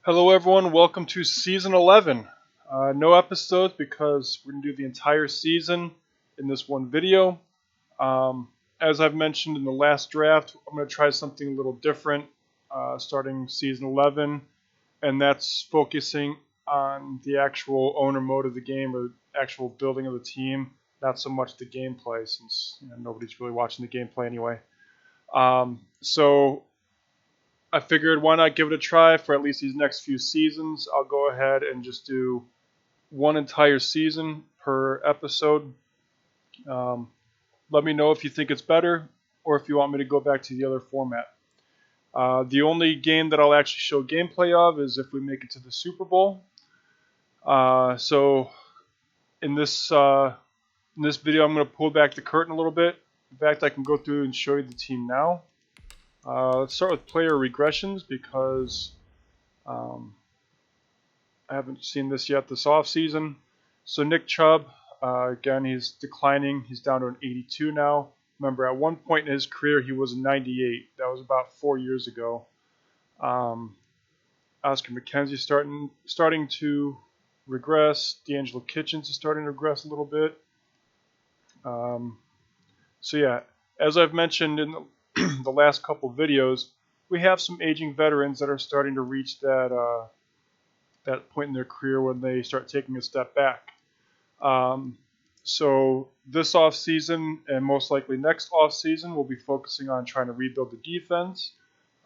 Hello everyone, welcome to season 11. No episodes because we're going to do the entire season in this one video. As I've mentioned in the last draft, I'm going to try something a little different starting season 11, and that's focusing on the actual owner mode of the game or actual building of the team, not so much the gameplay since nobody's really watching the gameplay anyway. So I figured why not give it a try for at least these next few seasons. I'll go ahead and just do one entire season per episode. Let me know if you think it's better or if you want me to go back to the other format. The only game that I'll actually show gameplay of is if we make it to the Super Bowl. So in this video, I'm going to pull back the curtain a little bit. In fact, I can go through and show you the team now. Let's start with player regressions because I haven't seen this yet this offseason. So Nick Chubb, again, he's declining. He's down to an 82 now. Remember, at one point in his career, he was a 98. That was about 4 years ago. Oscar McKenzie starting to regress. D'Angelo Kitchens is starting to regress a little bit. So yeah, as I've mentioned in the last couple videos, we have some aging veterans that are starting to reach that point in their career when they start taking a step back. So this off season and most likely next off season, we'll be focusing on trying to rebuild the defense.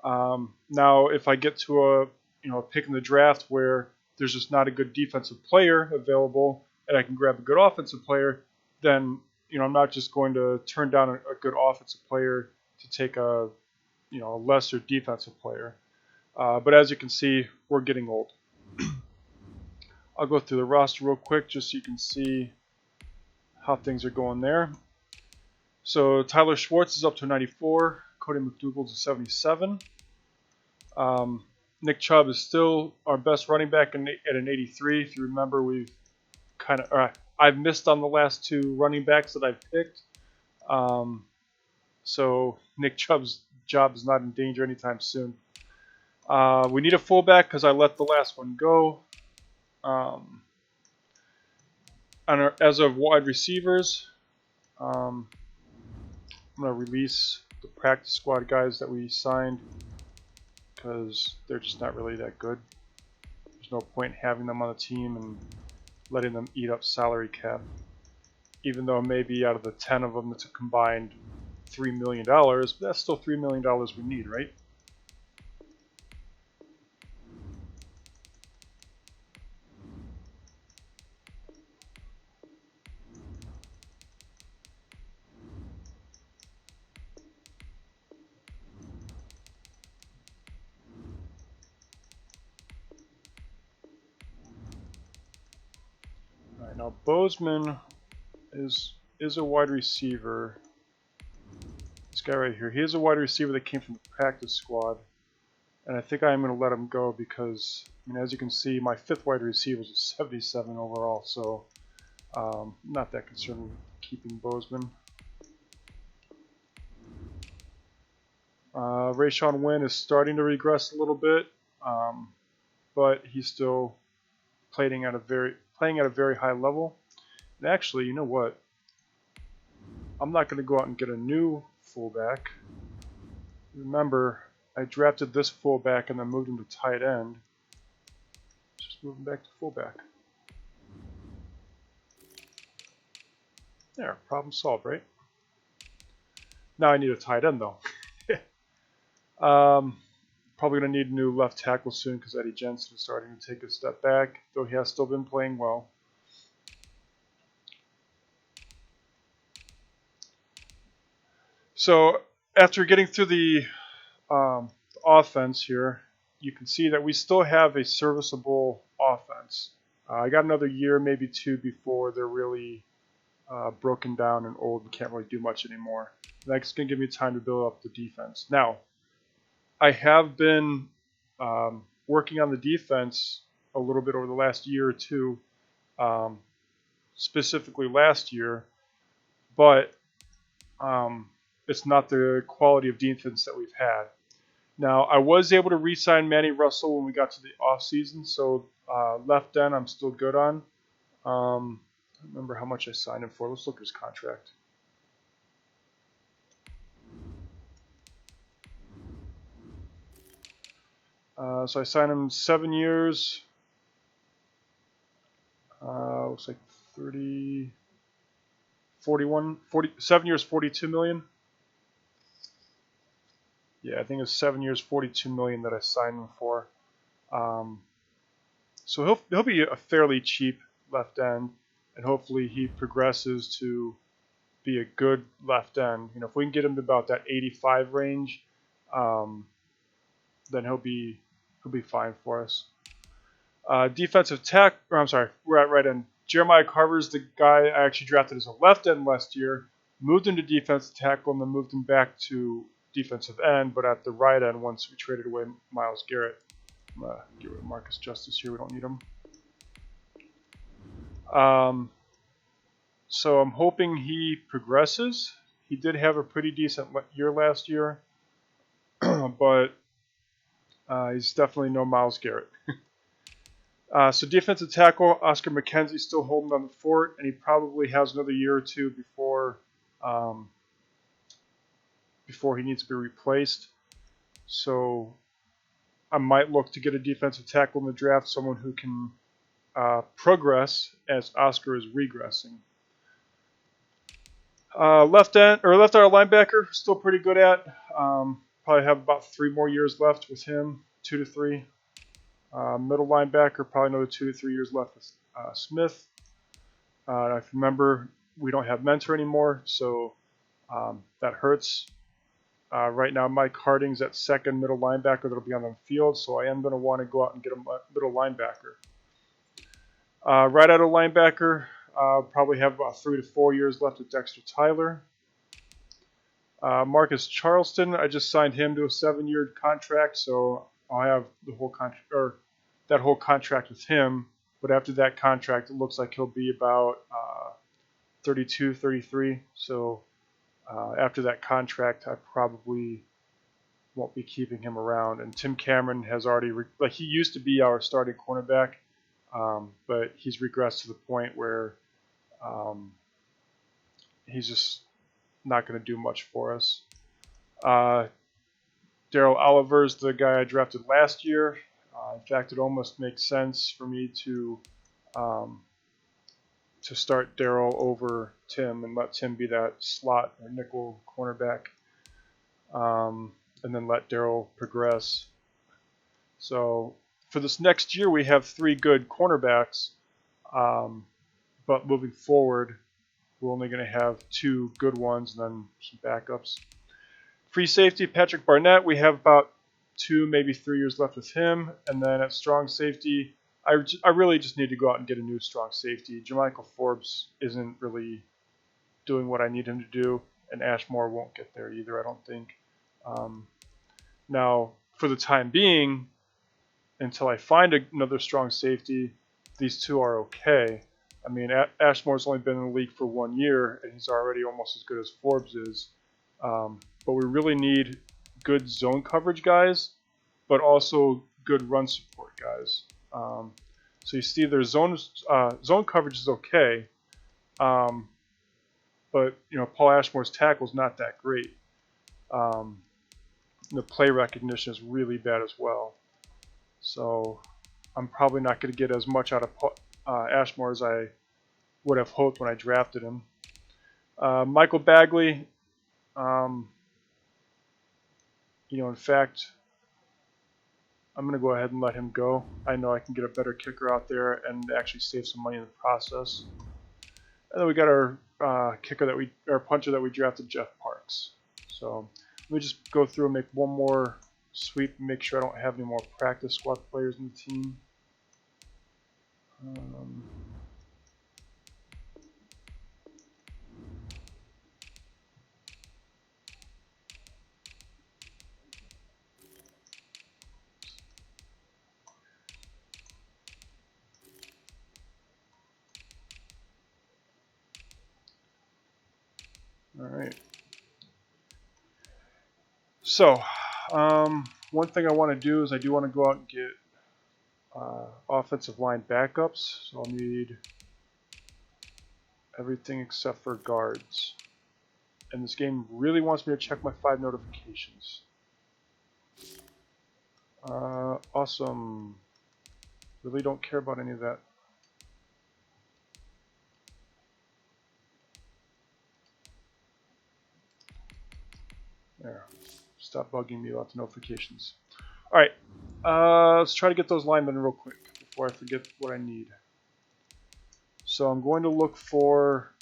Now, if I get to a pick in the draft where there's just not a good defensive player available, and I can grab a good offensive player, then I'm not just going to turn down a good offensive player to take a lesser defensive player. But as you can see, we're getting old. I'll go through the roster real quick just so you can see how things are going there. So Tyler Schwartz is up to 94. Cody McDougal's a 77. Nick Chubb is still our best running back at an 83. If you remember, I've missed on the last two running backs that I've picked. So Nick Chubb's job is not in danger anytime soon. We need a fullback because I let the last one go. As of wide receivers, I'm going to release the practice squad guys that we signed because they're just not really that good. There's no point in having them on the team and letting them eat up salary cap. Even though maybe out of the 10 of them it's a combined $3 million, but that's still $3 million we need, right? Alright, now Bozeman is a wide receiver. This guy right here, he is a wide receiver that came from the practice squad, and I think I'm going to let him go because, as you can see, my fifth wide receiver is a 77 overall, so not that concerned with keeping Bozeman. Rayshawn Wynn is starting to regress a little bit, but he's still playing at a very high level. And actually, you know what? I'm not going to go out and get a new fullback. Remember, I drafted this fullback and then moved him to tight end. Just move him back to fullback. There, problem solved, right? Now I need a tight end though. Probably going to need a new left tackle soon because Eddie Jensen is starting to take a step back, though he has still been playing well. So after getting through the offense here, you can see that we still have a serviceable offense. I got another year, maybe two, before they're really broken down and old and can't really do much anymore. That's going to give me time to build up the defense. Now, I have been working on the defense a little bit over the last year or two, specifically last year, but it's not the quality of defense that we've had. Now, I was able to re-sign Manny Russell when we got to the offseason, so left end I'm still good on. I don't remember how much I signed him for. Let's look at his contract. So I signed him 7 years. Looks like 30, 41, 40, 7 years, 42 million. Yeah, I think it's 7 years, 42 million that I signed him for. So he'll be a fairly cheap left end, and hopefully he progresses to be a good left end. You know, if we can get him to about that 85 range, then he'll be fine for us. Defensive tack, or I'm sorry, we're at right end. Jeremiah Carver's the guy I actually drafted as a left end last year. Moved him to defensive tackle and then moved him back to defensive end, but at the right end once we traded away Myles Garrett. I'm gonna get rid of Marcus Justice here. We don't need him. So I'm hoping he progresses. He did have a pretty decent year last year, but he's definitely no Myles Garrett. So defensive tackle, Oscar McKenzie's still holding on the fort, and he probably has another year or two before he needs to be replaced. So I might look to get a defensive tackle in the draft, someone who can progress as Oscar is regressing. Left outside linebacker, still pretty good at. Probably have about 3 more years left with him, 2 to 3. Middle linebacker, probably another 2 to 3 years left with Smith. If you remember, we don't have Mentor anymore, so that hurts. Right now, Mike Harding's at second middle linebacker that'll be on the field, so I am going to want to go out and get a middle linebacker. Right out of linebacker, probably have about 3 to 4 years left with Dexter Tyler. Marcus Charleston, I just signed him to a 7-year contract, so I'll have the whole contract, or that whole contract with him. But after that contract, it looks like he'll be about 32, 33. So after that contract, I probably won't be keeping him around. And Tim Cameron has already, he used to be our starting cornerback, but he's regressed to the point where he's just not going to do much for us. Daryl Oliver's the guy I drafted last year. In fact, it almost makes sense for me to start Daryl over Tim and let Tim be that slot or nickel cornerback, and then let Daryl progress. So for this next year, we have 3 good cornerbacks, but moving forward, we're only going to have 2 good ones and then some backups. Free safety, Patrick Barnett, we have about 2, maybe 3 years left with him. And then at strong safety, I really just need to go out and get a new strong safety. Jermichael Forbes isn't really doing what I need him to do, and Ashmore won't get there either, I don't think. Now, for the time being, until I find another strong safety, these 2 are okay. I mean, Ashmore's only been in the league for 1 year, and he's already almost as good as Forbes is. But we really need good zone coverage guys, but also good run support guys. So you see their zone coverage is okay, but Paul Ashmore's tackle is not that great. The play recognition is really bad as well. So I'm probably not going to get as much out of Ashmore as I would have hoped when I drafted him. Michael Bagley, in fact, I'm going to go ahead and let him go. I know I can get a better kicker out there and actually save some money in the process. And then we got our puncher that we drafted, Jeff Parks. So let me just go through and make one more sweep and make sure I don't have any more practice squad players in the team. All right. So, one thing I want to do is I do want to go out and get offensive line backups. So I'll need everything except for guards. And this game really wants me to check my 5 notifications. Awesome. Really don't care about any of that. There. Stop bugging me about the notifications. Alright. Let's try to get those linemen real quick before I forget what I need. So I'm going to look for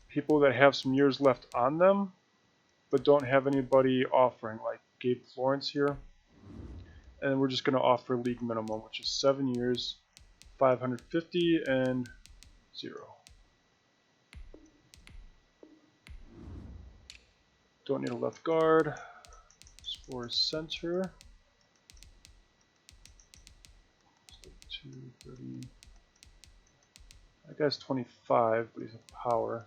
people that have some years left on them, but don't have anybody offering, like Gabe Florence here. And we're just going to offer league minimum, which is 7 years, 550 and 0. Don't need a left guard. For center. 230. That guy's 25, but he's a power.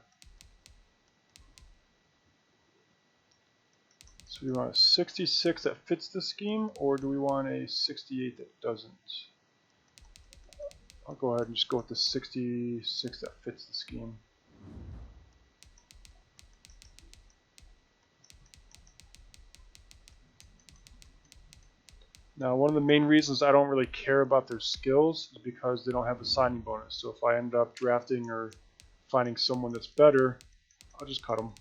So do we want a 66 that fits the scheme, or do we want a 68 that doesn't? I'll go ahead and just go with the 66 that fits the scheme. Now, one of the main reasons I don't really care about their skills is because they don't have a signing bonus. So if I end up drafting or finding someone that's better, I'll just cut them.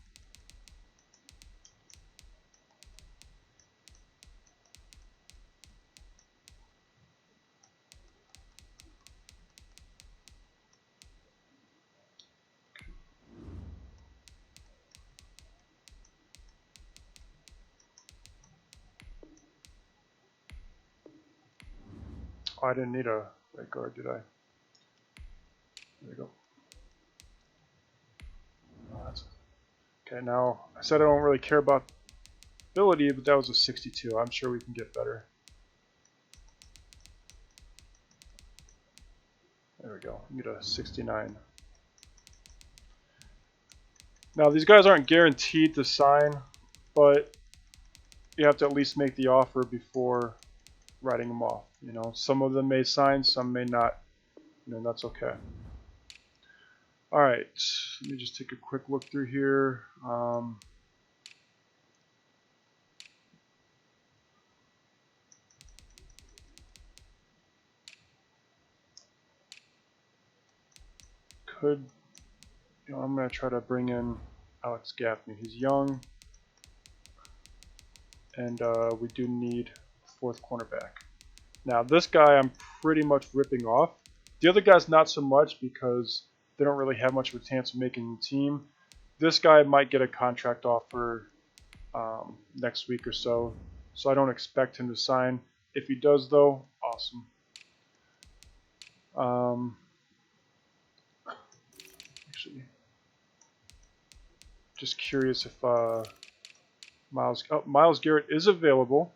Oh, I didn't need a right guard, did I? There we go. Oh, that's okay, now I said I don't really care about ability, but that was a 62. I'm sure we can get better. There we go. We get a 69. Now these guys aren't guaranteed to sign, but you have to at least make the offer before writing them off. You know, some of them may sign, some may not. You know, that's okay. All right, let me just take a quick look through here. I'm going to try to bring in Alex Gaffney. He's young, and we do need a 4th cornerback. Now, this guy I'm pretty much ripping off. The other guy's not so much because they don't really have much of a chance of making the team. This guy might get a contract offer next week or so I don't expect him to sign. If he does, though, awesome. Actually, just curious if Myles Garrett is available.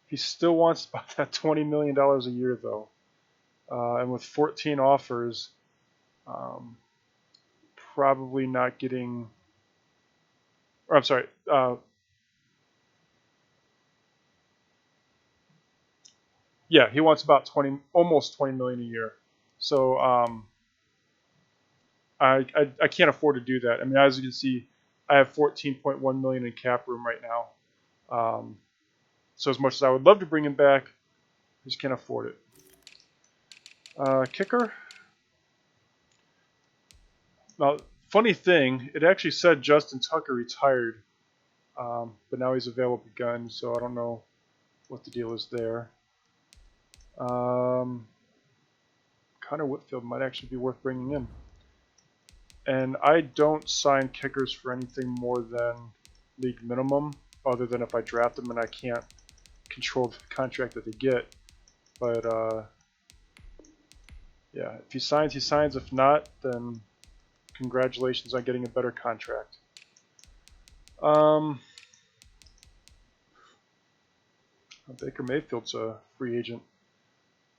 He still wants about that $20 million a year, though. And with 14 offers, probably not getting... Or, I'm sorry. Yeah, he wants about almost 20 million a year. So I can't afford to do that. I mean, as you can see, I have 14.1 million in cap room right now. So as much as I would love to bring him back, I just can't afford it. Kicker. Now, funny thing, it actually said Justin Tucker retired, but now he's available again, so I don't know what the deal is there. Connor Whitfield might actually be worth bringing in. And I don't sign kickers for anything more than league minimum, other than if I draft them and I can't control the contract that they get. But yeah, if he signs, he signs. If not, then congratulations on getting a better contract. Baker Mayfield's a free agent.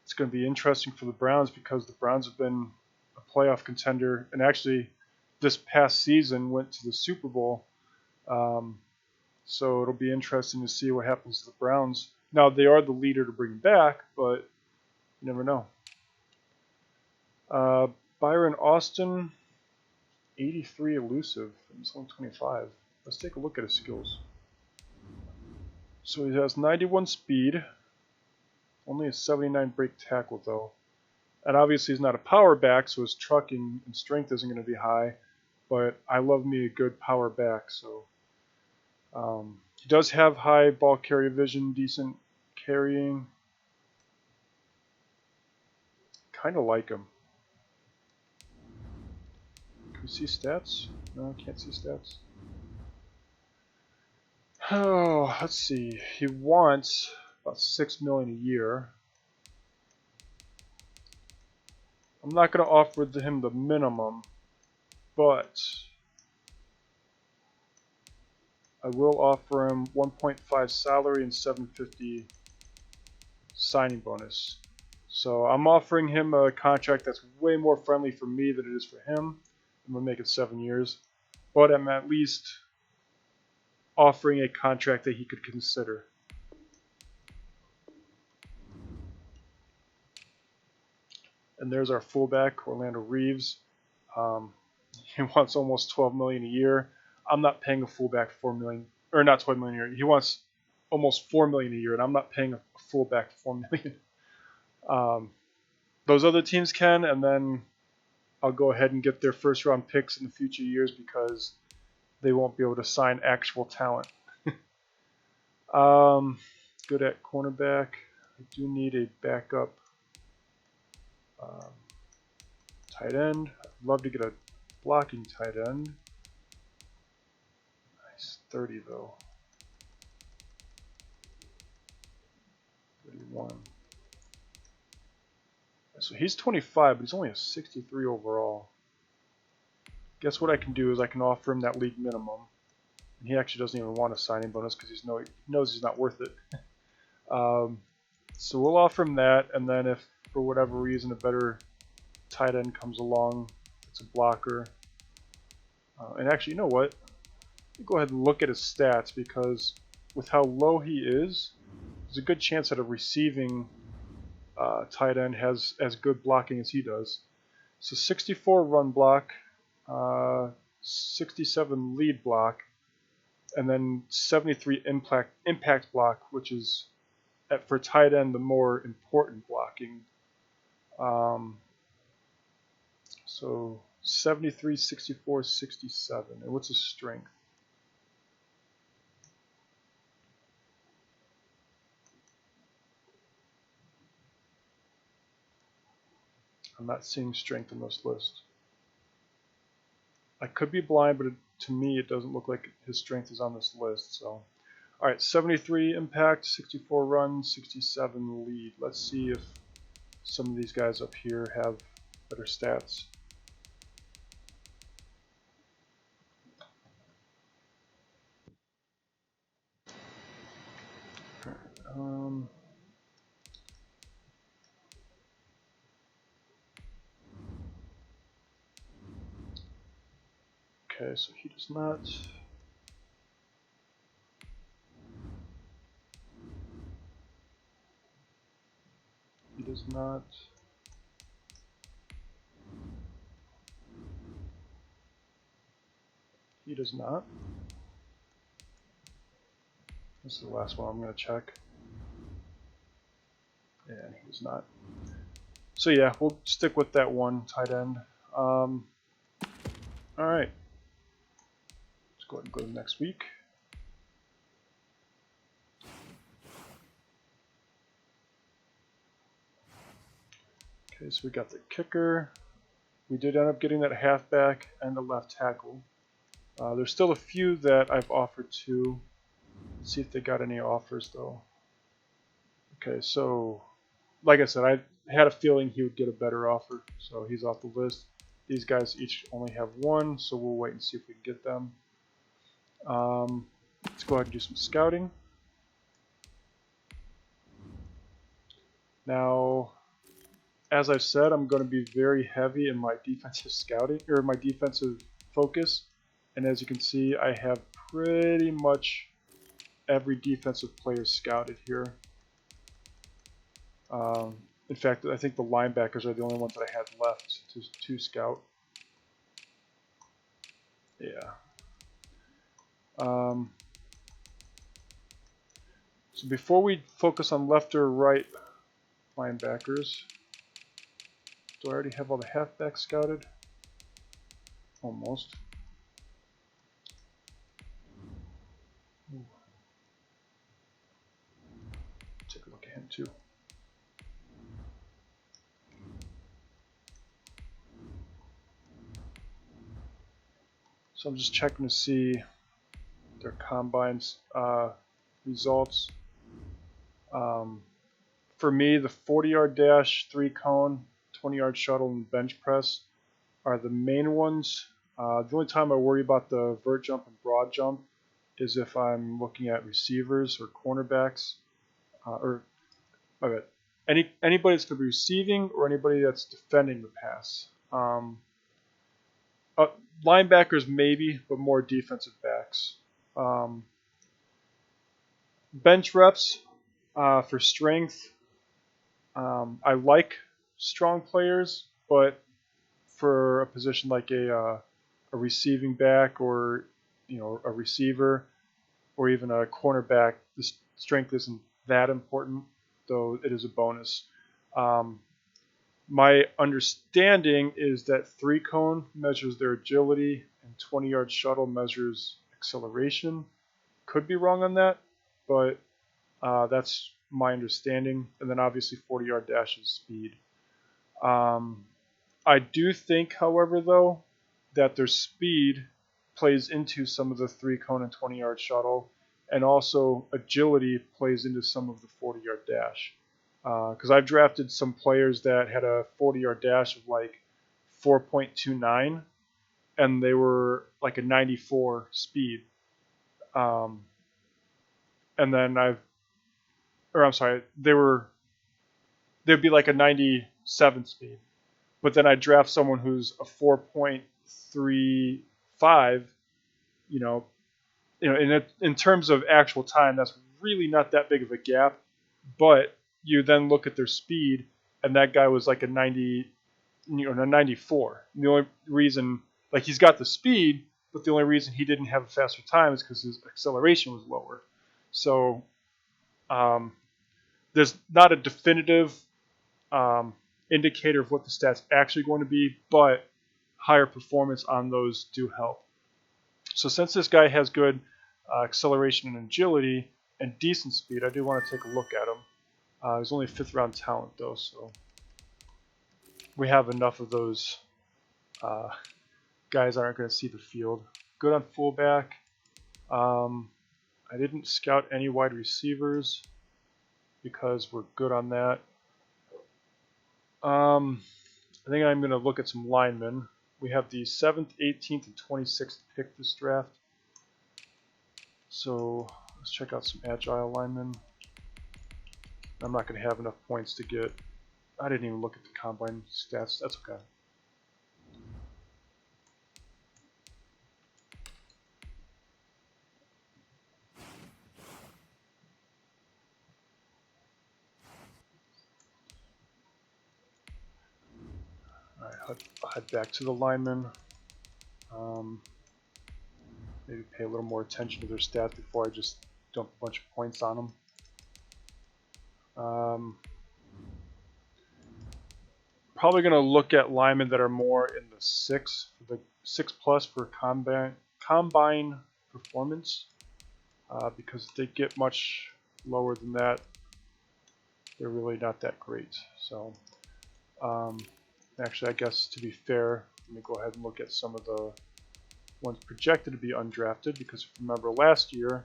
It's going to be interesting for the Browns because the Browns have been a playoff contender, and actually this past season went to the Super Bowl. So it'll be interesting to see what happens to the Browns. Now, they are the leader to bring back, but you never know. Byron Austin, 83 elusive, and he's only 25. Let's take a look at his skills. So he has 91 speed, only a 79 break tackle though. And obviously he's not a power back, so his trucking and strength isn't going to be high. But I love me a good power back, so he does have high ball carrier vision, decent carrying. Kind of like him. Can we see stats? No, can't see stats. Oh, let's see. He wants about $6 million a year. I'm not going to offer him the minimum, but I will offer him 1.5 salary and 750 signing bonus. So I'm offering him a contract that's way more friendly for me than it is for him. I'm going to make it 7 years, but I'm at least offering a contract that he could consider. And there's our fullback, Orlando Reeves. He wants almost $12 million a year. I'm not paying a fullback $4 million, or not $12 million a year. He wants almost $4 million a year, and I'm not paying a fullback $4 million. Those other teams can, and then I'll go ahead and get their first-round picks in the future years because they won't be able to sign actual talent. Good at cornerback. I do need a backup tight end. I'd love to get a blocking tight end. Nice, 30 though. 31. So he's 25, but he's only a 63 overall. Guess what I can do is I can offer him that league minimum. And he actually doesn't even want a signing bonus because he knows he's not worth it. So we'll offer him that, and then if for whatever reason a better tight end comes along, it's a blocker. And actually, you know what? Let me go ahead and look at his stats because with how low he is, there's a good chance that a receiving tight end has as good blocking as he does. So 64 run block, 67 lead block, and then 73 impact block, which is for tight end the more important blocking. So 73, 64, 67. And what's his strength? I'm not seeing strength on this list. I could be blind, but to me it doesn't look like his strength is on this list. So, all right, 73 impact, 64 run, 67 lead. Let's see if some of these guys up here have better stats. Okay, so he does not. He does not. He does not. This is the last one I'm going to check. And he does not. So yeah, we'll stick with that one tight end. Alright. Let's go ahead and go to next week. Okay, so we got the kicker. We did end up getting that halfback and the left tackle. There's still a few that I've offered to. Let's see if they got any offers though. Okay, so like I said, I had a feeling he would get a better offer, so he's off the list. These guys each only have one, so we'll wait and see if we can get them. Let's go ahead and do some scouting. Now, as I've said, I'm going to be very heavy in my defensive scouting, or my defensive focus. And as you can see, I have pretty much every defensive player scouted here. In fact, I think the linebackers are the only ones that I had left to scout. Yeah. So before we focus on left or right linebackers, do I already have all the halfbacks scouted? Almost. Ooh. Take a look at him too. So I'm just checking to see their combines results. For me, the 40-yard dash, 3-cone, 20-yard shuttle, and bench press are the main ones. The only time I worry about the vert jump and broad jump is if I'm looking at receivers or cornerbacks, anybody that's going to be receiving or anybody that's defending the pass. Linebackers maybe, but more defensive backs. Bench reps for strength. I like strong players, but for a position like a receiving back or a receiver or even a cornerback, the strength isn't that important, though it is a bonus. My understanding is that 3-cone measures their agility and 20-yard shuttle measures acceleration. Could be wrong on that, but that's my understanding. And then obviously 40-yard dash is speed. I do think, however, though, that their speed plays into some of the 3-cone and 20-yard shuttle, and also agility plays into some of the 40-yard dash. Because I've drafted some players that had a 40-yard dash of like 4.29, and they were like a 94 speed. And then they'd be like a 97 speed. But then I draft someone who's a 4.35, in terms of actual time, that's really not that big of a gap. But you then look at their speed, and that guy was like a 90, a 94. And the only reason, like, he's got the speed, but the only reason he didn't have a faster time is because his acceleration was lower. So there's not a definitive indicator of what the stats actually going to be, but higher performance on those do help. So since this guy has good acceleration and agility and decent speed, I do want to take a look at him. He's only a 5th round talent though, so we have enough of those guys that aren't going to see the field. Good on fullback. I didn't scout any wide receivers because we're good on that. I think I'm going to look at some linemen. We have the 7th, 18th, and 26th pick this draft. So let's check out some agile linemen. I'm not going to have enough points to get. I didn't even look at the combine stats. That's okay. Alright, I'll head back to the linemen. Maybe pay a little more attention to their stats before I just dump a bunch of points on them. Probably going to look at linemen that are more in the 6 plus for combine performance, because if they get much lower than that, they're really not that great. So actually, I guess to be fair, let me go ahead and look at some of the ones projected to be undrafted, because if you remember last year,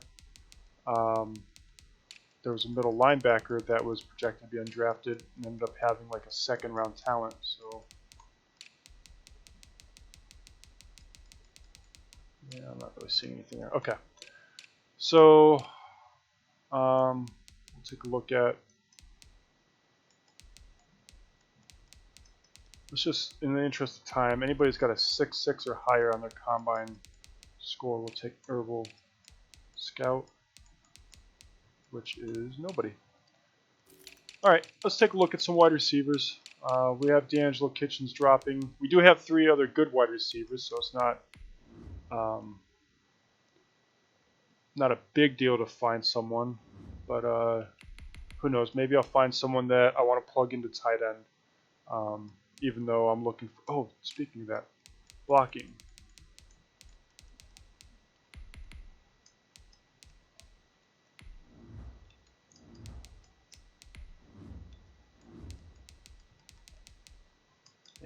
there was a middle linebacker that was projected to be undrafted and ended up having like a 2nd round talent. So yeah, I'm not really seeing anything there. Okay, so we'll take a look at. Let's just, in the interest of time, anybody who's got a 6.6 or higher on their combine score, we'll scout. which is nobody. All right, let's take a look at some wide receivers. We have D'Angelo Kitchens dropping. We do have 3 other good wide receivers, so it's not a big deal to find someone. But who knows? Maybe I'll find someone that I want to plug into tight end. Even though I'm looking for. Oh, speaking of that, blocking.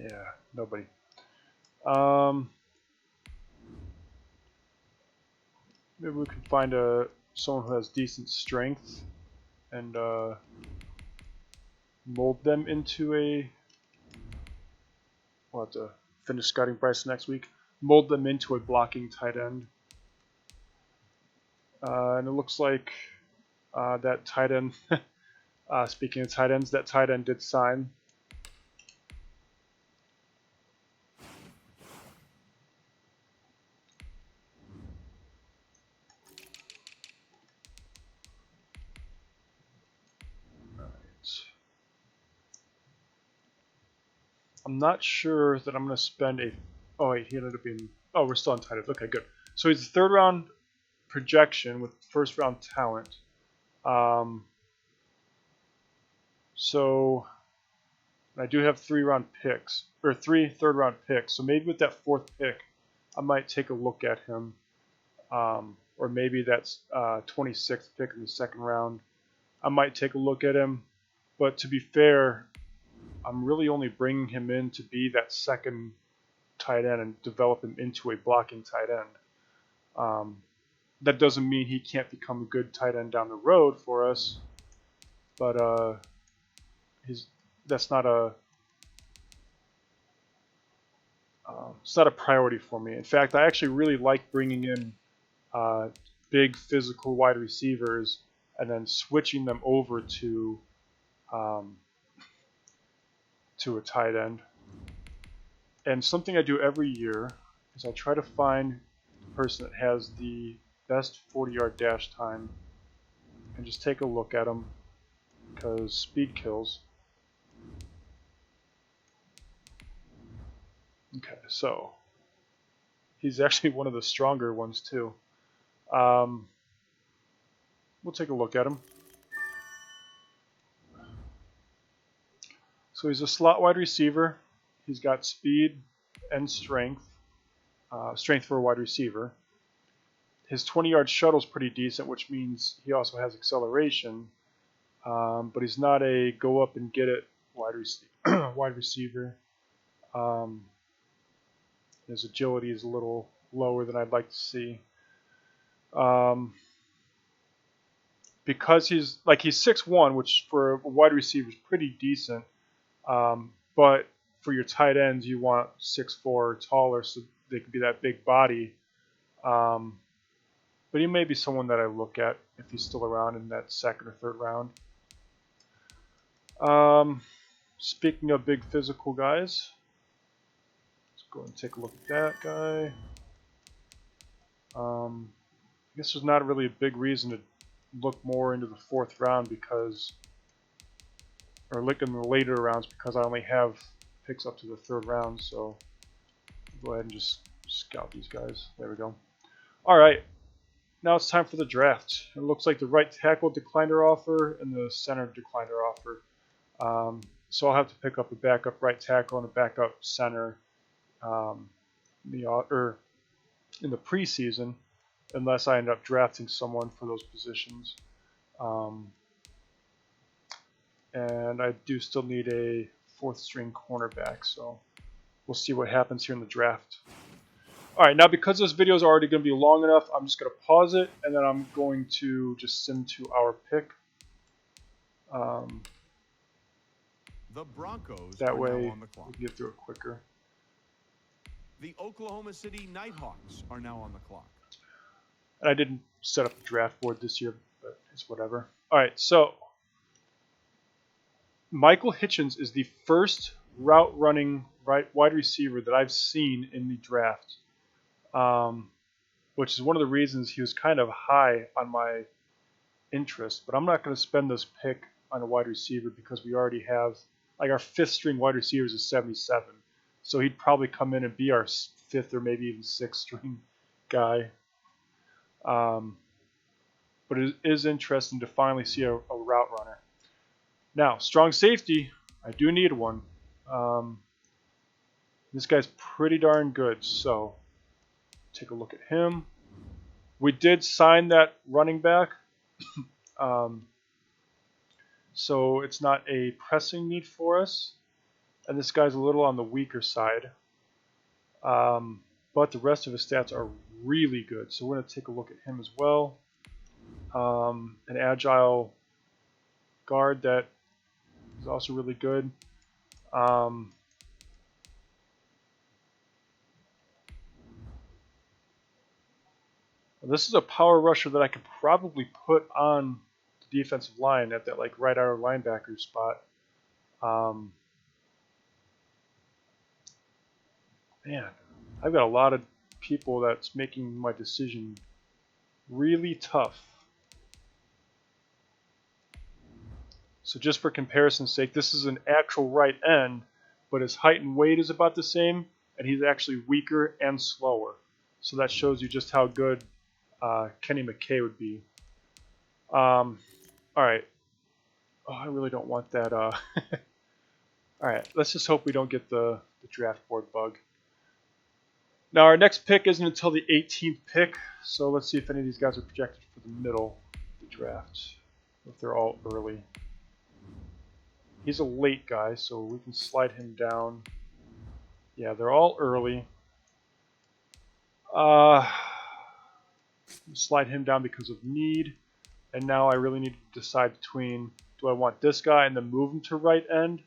Yeah, nobody. Maybe we can find someone who has decent strength and mold them into a. We'll have to finish scouting Bryce next week. Mold them into a blocking tight end. And it looks like that tight end. Speaking of tight ends, that tight end did sign. I'm not sure that I'm going to spend a. Oh wait, he ended up being. Oh, we're still on tight end. Okay, good. So he's a 3rd round projection with 1st round talent. So I do have 3 round picks or 3 3rd round picks. So maybe with that 4th pick, I might take a look at him. Or maybe that's 26th pick in the 2nd round. I might take a look at him. But to be fair, I'm really only bringing him in to be that 2nd tight end and develop him into a blocking tight end. That doesn't mean he can't become a good tight end down the road for us, but that's not it's not a priority for me. In fact, I actually really like bringing in big physical wide receivers and then switching them over to a tight end. And something I do every year is I try to find the person that has the best 40-yard dash time and just take a look at them because speed kills. Okay, so he's actually one of the stronger ones too. We'll take a look at him. So he's a slot wide receiver. He's got speed and strength. Strength for a wide receiver. His 20-yard shuttle is pretty decent, which means he also has acceleration. But he's not a go up and get it wide receiver. His agility is a little lower than I'd like to see. Because he's 6'1", which for a wide receiver is pretty decent. But for your tight ends, you want 6'4" or taller, so they could be that big body. But he may be someone that I look at if he's still around in that 2nd or 3rd round. Speaking of big physical guys, let's go and take a look at that guy. I guess there's not really a big reason to look more into the 4th round or look in the later rounds because I only have picks up to the 3rd round. So go ahead and just scout these guys. There we go. All right. Now it's time for the draft. It looks like the right tackle declined our offer and the center declined our offer. So I'll have to pick up a backup right tackle and a backup center in the preseason, unless I end up drafting someone for those positions. And I do still need a 4th string cornerback, so we'll see what happens here in the draft. Alright, now because this video is already going to be long enough, I'm just going to pause it, and then I'm going to just send to our pick. The Broncos that are way now on the clock. we can get through it quicker. The Oklahoma City Nighthawks are now on the clock. And I didn't set up the draft board this year, but it's whatever. Alright, so Michael Hitchens is the first route running wide receiver that I've seen in the draft. Which is one of the reasons he was kind of high on my interest, but I'm not going to spend this pick on a wide receiver because we already have, like, our fifth string wide receiver is a 77. So he'd probably come in and be our fifth or maybe even sixth string guy. But it is interesting to finally see a route runner. Now, strong safety, I do need one. This guy's pretty darn good, so take a look at him. We did sign that running back, so it's not a pressing need for us. And this guy's a little on the weaker side. But the rest of his stats are really good, so we're going to take a look at him as well. An agile guard that is also really good. This is a power rusher that I could probably put on the defensive line at that like right outer linebacker spot. Man, I've got a lot of people that's making my decision really tough. So just for comparison's sake, this is an actual right end, but his height and weight is about the same, and he's actually weaker and slower. So that shows you just how good Kenny McKay would be. All right. Oh, I really don't want that. All right, let's just hope we don't get the draft board bug. Now our next pick isn't until the 18th pick, so let's see if any of these guys are projected for the middle of the draft, if they're all early. He's a late guy, so we can slide him down. Yeah, they're all early. Slide him down because of need, and now I really need to decide between, do I want this guy and then move him to right end,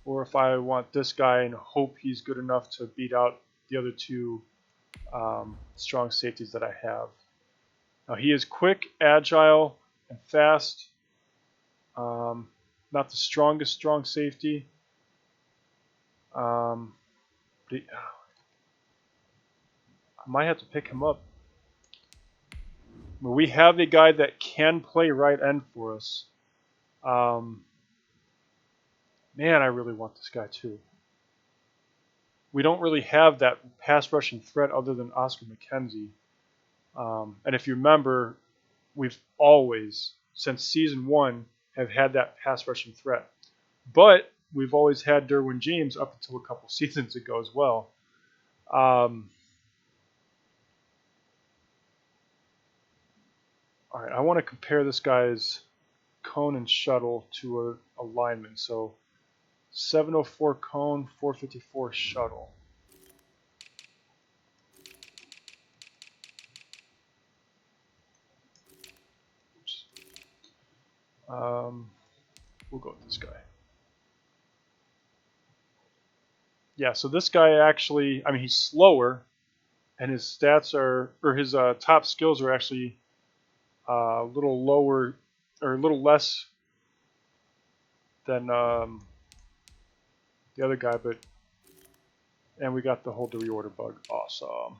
or if I want this guy and hope he's good enough to beat out the other two strong safeties that I have. Now he is quick, agile, and fast. Not the strongest strong safety. I might have to pick him up. But we have a guy that can play right end for us. Man, I really want this guy too. We don't really have that pass rushing threat other than Oscar McKenzie. And if you remember, we've always, since season 1, have had that pass rushing threat. But we've always had Derwin James up until a couple seasons ago as well. All right, I want to compare this guy's cone and shuttle to a lineman. So 704 cone, 454 shuttle. We'll go with this guy. Yeah, so this guy actually, I mean, he's slower, and his stats are, or his top skills are actually a little lower, or a little less than the other guy, but, and we got the hold to reorder bug. Awesome.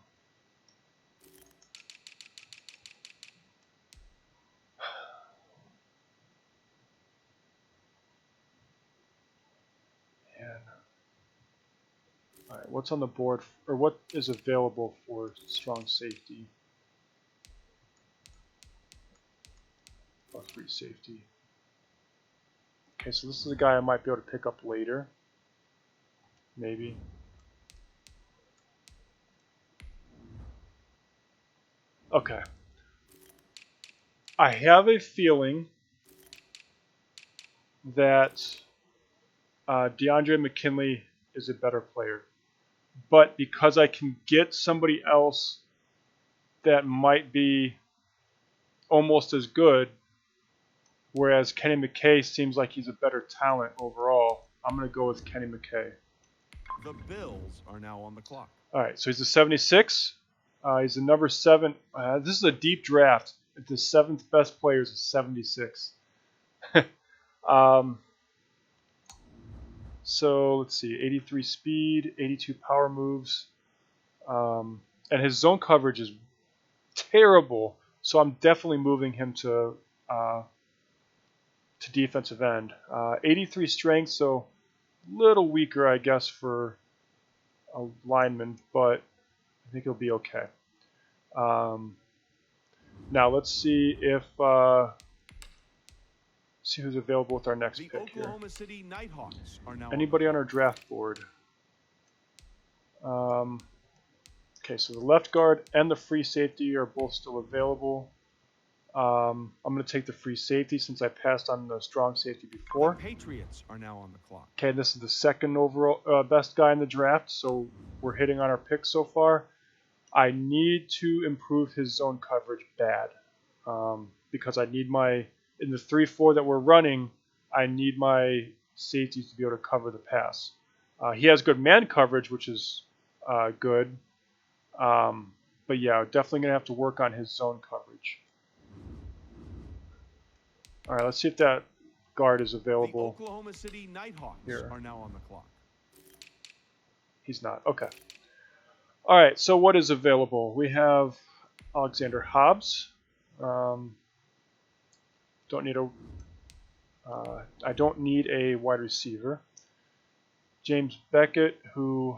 All right, what's on the board, or what is available for strong safety? Free safety. Okay, so this is a guy I might be able to pick up later. Maybe. Okay. I have a feeling that DeAndre McKinley is a better player. But because I can get somebody else that might be almost as good, whereas Kenny McKay seems like he's a better talent overall, I'm going to go with Kenny McKay. The Bills are now on the clock. All right, so he's a 76. He's a number 7. This is a deep draft. The 7th best player is a 76. So let's see, 83 speed, 82 power moves, and his zone coverage is terrible. So I'm definitely moving him to to defensive end. 83 strength, so a little weaker, I guess, for a lineman, but I think he'll be okay. Now let's see if see who's available with our next The pick here. Oklahoma City Nighthawks are now Anybody on our draft board? Okay, so the left guard and the free safety are both still available. I'm going to take the free safety since I passed on the strong safety before. The Patriots are now on the clock. Okay, this is the second overall best guy in the draft, so we're hitting on our picks so far. I need to improve his zone coverage bad because I need in the 3-4 that we're running, I need my safeties to be able to cover the pass. He has good man coverage, which is good, but yeah, definitely going to have to work on his zone coverage. All right, let's see if that guard is available. The Oklahoma City Nighthawks Here. are now on the clock. He's not. Okay. All right, so what is available? We have Alexander Hobbs. I don't need a wide receiver. James Beckett, who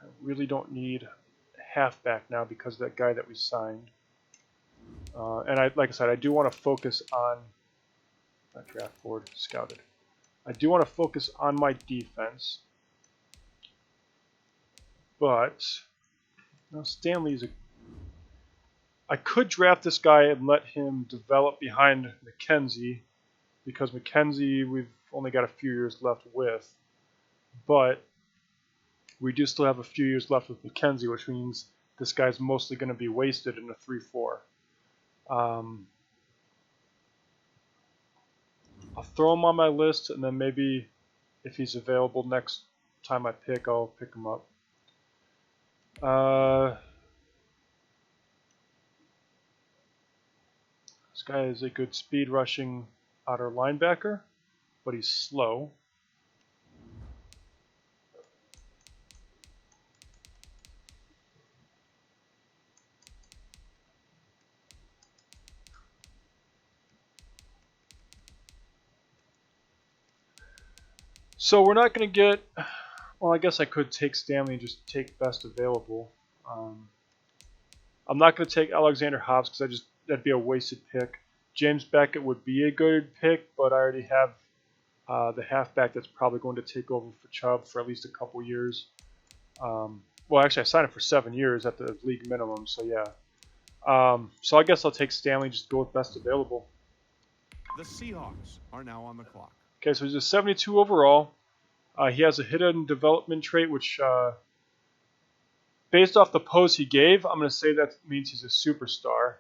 I really don't need halfback now because of that guy that we signed. And like I said, I do want to focus on not draft board, scouted. I do want to focus on my defense, but Stanley's I could draft this guy and let him develop behind McKenzie, because McKenzie we've only got a few years left with, but we do still have a few years left with McKenzie, which means this guy's mostly going to be wasted in a 3-4. I'll throw him on my list, and then maybe if he's available next time I pick, I'll pick him up. This guy is a good speed rushing outer linebacker, but he's slow. So we're not going to get, well, I guess I could take Stanley and just take best available. I'm not going to take Alexander Hobbs because that'd be a wasted pick. James Beckett would be a good pick, but I already have the halfback that's probably going to take over for Chubb for at least a couple years. Well, actually, I signed him for 7 years at the league minimum, so yeah. So I guess I'll take Stanley, just go with best available. The Seahawks are now on the clock. Okay, so he's a 72 overall. He has a hidden development trait, which, based off the pose he gave, I'm going to say that means he's a superstar.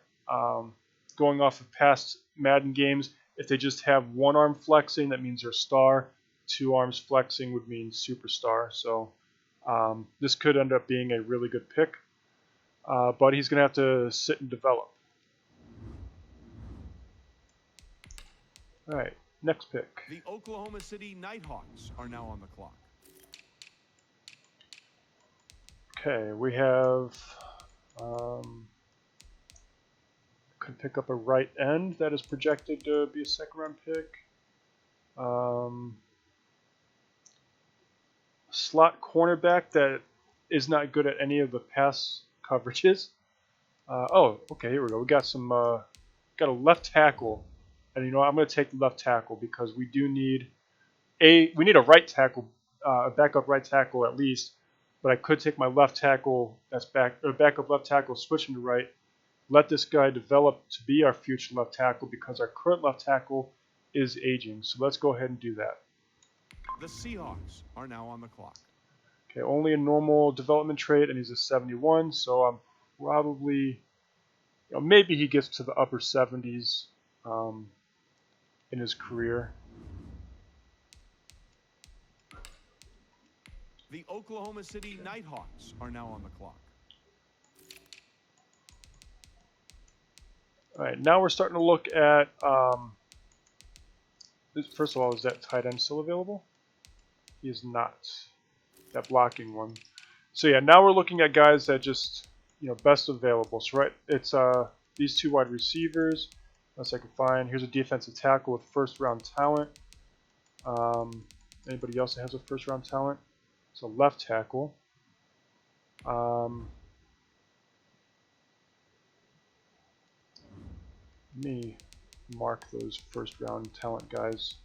Going off of past Madden games, if they just have one arm flexing, that means they're star. 2 arms flexing would mean superstar. So this could end up being a really good pick. But he's going to have to sit and develop. All right. Next pick. The Oklahoma City Nighthawks are now on the clock. Okay, we have could pick up a right end that is projected to be a second-round pick. Slot cornerback that is not good at any of the pass coverages. Oh, okay, here we go. We got some got a left tackle. And you know what? I'm going to take the left tackle because we do need a right tackle, a backup right tackle at least. But I could take my left tackle that's backup left tackle, switch him to right, let this guy develop to be our future left tackle because our current left tackle is aging. So let's go ahead and do that. The Seahawks are now on the clock. Okay, only a normal development trait, and he's a 71. So I'm probably, maybe he gets to the upper 70s. In his career. The Oklahoma City Nighthawks are now on the clock. All right, now we're starting to look at. First of all, is that tight end still available? He is not. That blocking one. So yeah, now we're looking at guys that just best available. So right, it's these two wide receivers, unless I can find. Here's a defensive tackle with first round talent. Anybody else that has a first round talent? It's a left tackle. Let me mark those first round talent guys.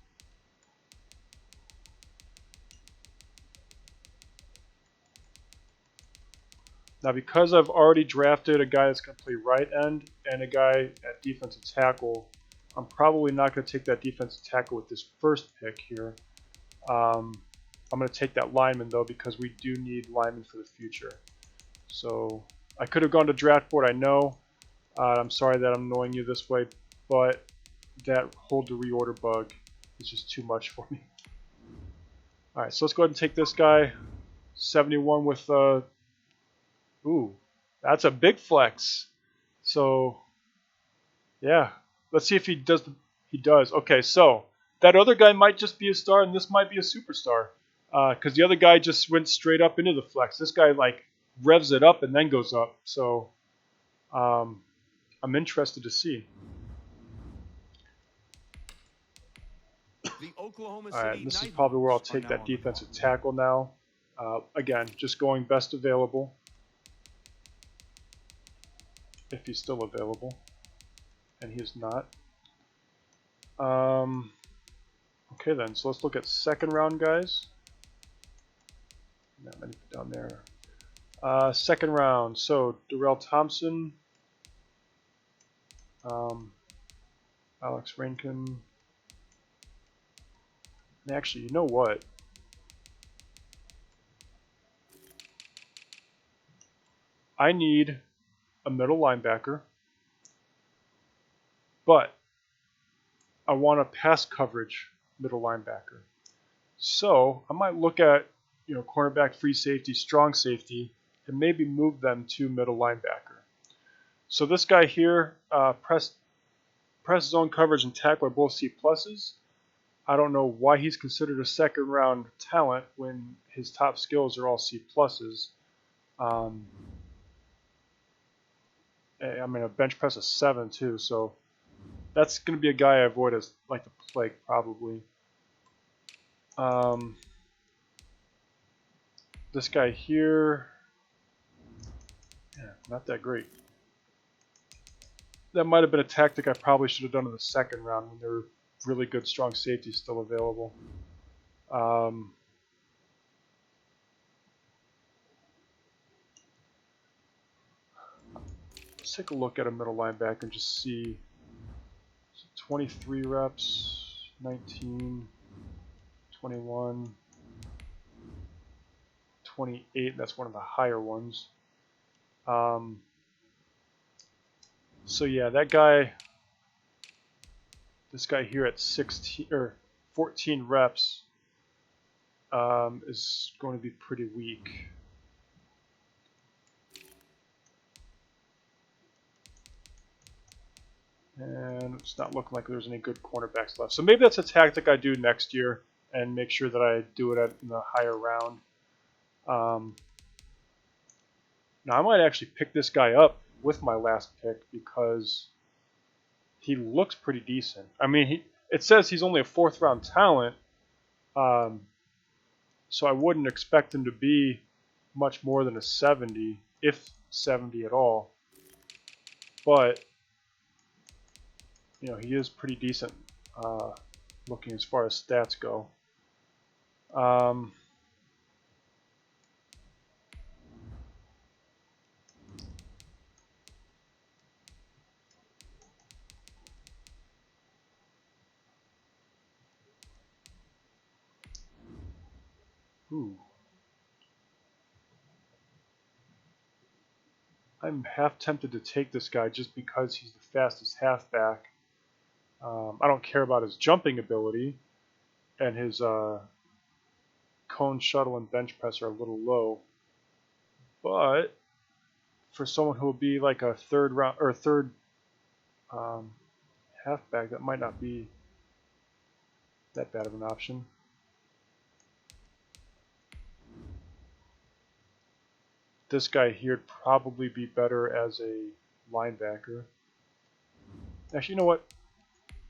Now, because I've already drafted a guy that's going to play right end and a guy at defensive tackle, I'm probably not going to take that defensive tackle with this first pick here. I'm going to take that lineman, though, because we do need linemen for the future. So I could have gone to draft board, I know. I'm sorry that I'm annoying you this way, but that hold to reorder bug is just too much for me. Alright, so let's go ahead and take this guy. 71 with... ooh, that's a big flex. So, yeah. Let's see if he does. He does. Okay, so that other guy might just be a star, and this might be a superstar. Because the other guy just went straight up into the flex. This guy, like, revs it up and then goes up. So, I'm interested to see. The Oklahoma Alright, City this is Nighthawks probably where I'll are take now that on the defensive clock. tackle now. Again, just going best available. If he's still available. And he is not. Okay then, so let's look at second round guys. Not many down there. Second round, so Darrell Thompson, Alex Rankin. And actually, you know what? I need a middle linebacker, but I want a pass coverage middle linebacker. So I might look at, cornerback, free safety, strong safety, and maybe move them to middle linebacker. So this guy here, press zone coverage and tackle are both C pluses. I don't know why he's considered a second round talent when his top skills are all C pluses. I mean, a bench press of 7 too, so that's going to be a guy I avoid as like the plague probably. This guy here, yeah, not that great. That might have been a tactic I probably should have done in the second round when there were really good strong safeties still available. Let's take a look at a middle linebacker and just see. So 23 reps, 19, 21, 28. That's one of the higher ones. So yeah, that guy, this guy here at 16 or 14 reps is going to be pretty weak. And it's not looking like there's any good cornerbacks left. So maybe that's a tactic I do next year and make sure that I do it in the higher round. Now I might actually pick this guy up with my last pick because he looks pretty decent. I mean, it says he's only a 4th round talent, so I wouldn't expect him to be much more than a 70, if 70 at all. But he is pretty decent looking as far as stats go. Ooh. I'm half tempted to take this guy just because he's the fastest halfback. I don't care about his jumping ability, and his cone shuttle and bench press are a little low. But for someone who will be like a third halfback, that might not be that bad of an option. This guy here would probably be better as a linebacker. Actually, you know what?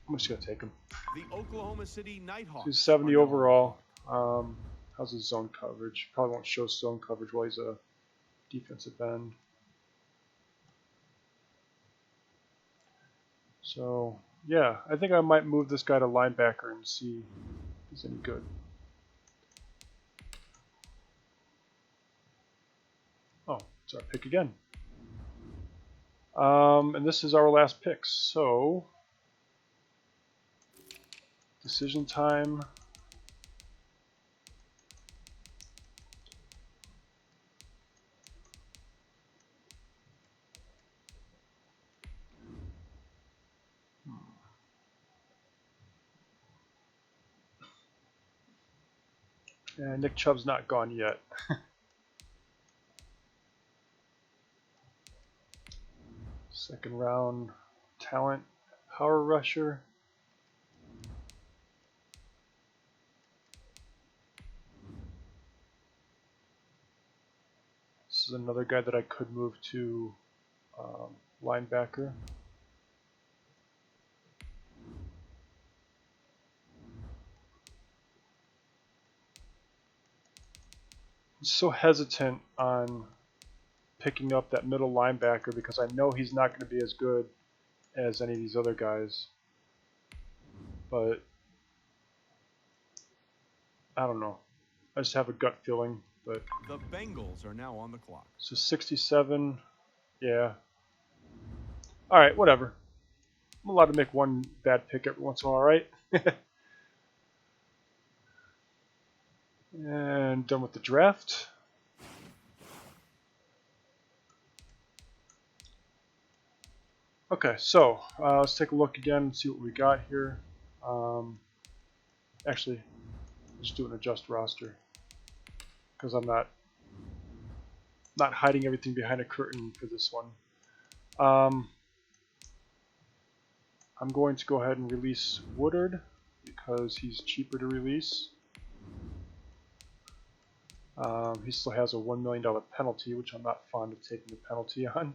I'm just gonna take him. The Oklahoma City Nighthawks. 270 overall. How's his zone coverage? Probably won't show zone coverage while he's a defensive end. So yeah, I think I might move this guy to linebacker and see if he's any good. Oh, it's our pick again. And this is our last pick. So decision time. And Nick Chubb's not gone yet. Second round talent, power rusher. This is another guy that I could move to linebacker. I'm so hesitant on picking up that middle linebacker because I know he's not going to be as good as any of these other guys. But I don't know. I just have a gut feeling. But The Bengals are now on the clock. so 67, yeah. All right, whatever. I'm allowed to make one bad pick every once in a while, right? And done with the draft. Okay, so let's take a look again and see what we got here. Actually, just do an adjust roster because I'm not hiding everything behind a curtain for this one. I'm going to go ahead and release Woodard because he's cheaper to release. He still has a $1 million penalty, which I'm not fond of taking the penalty on.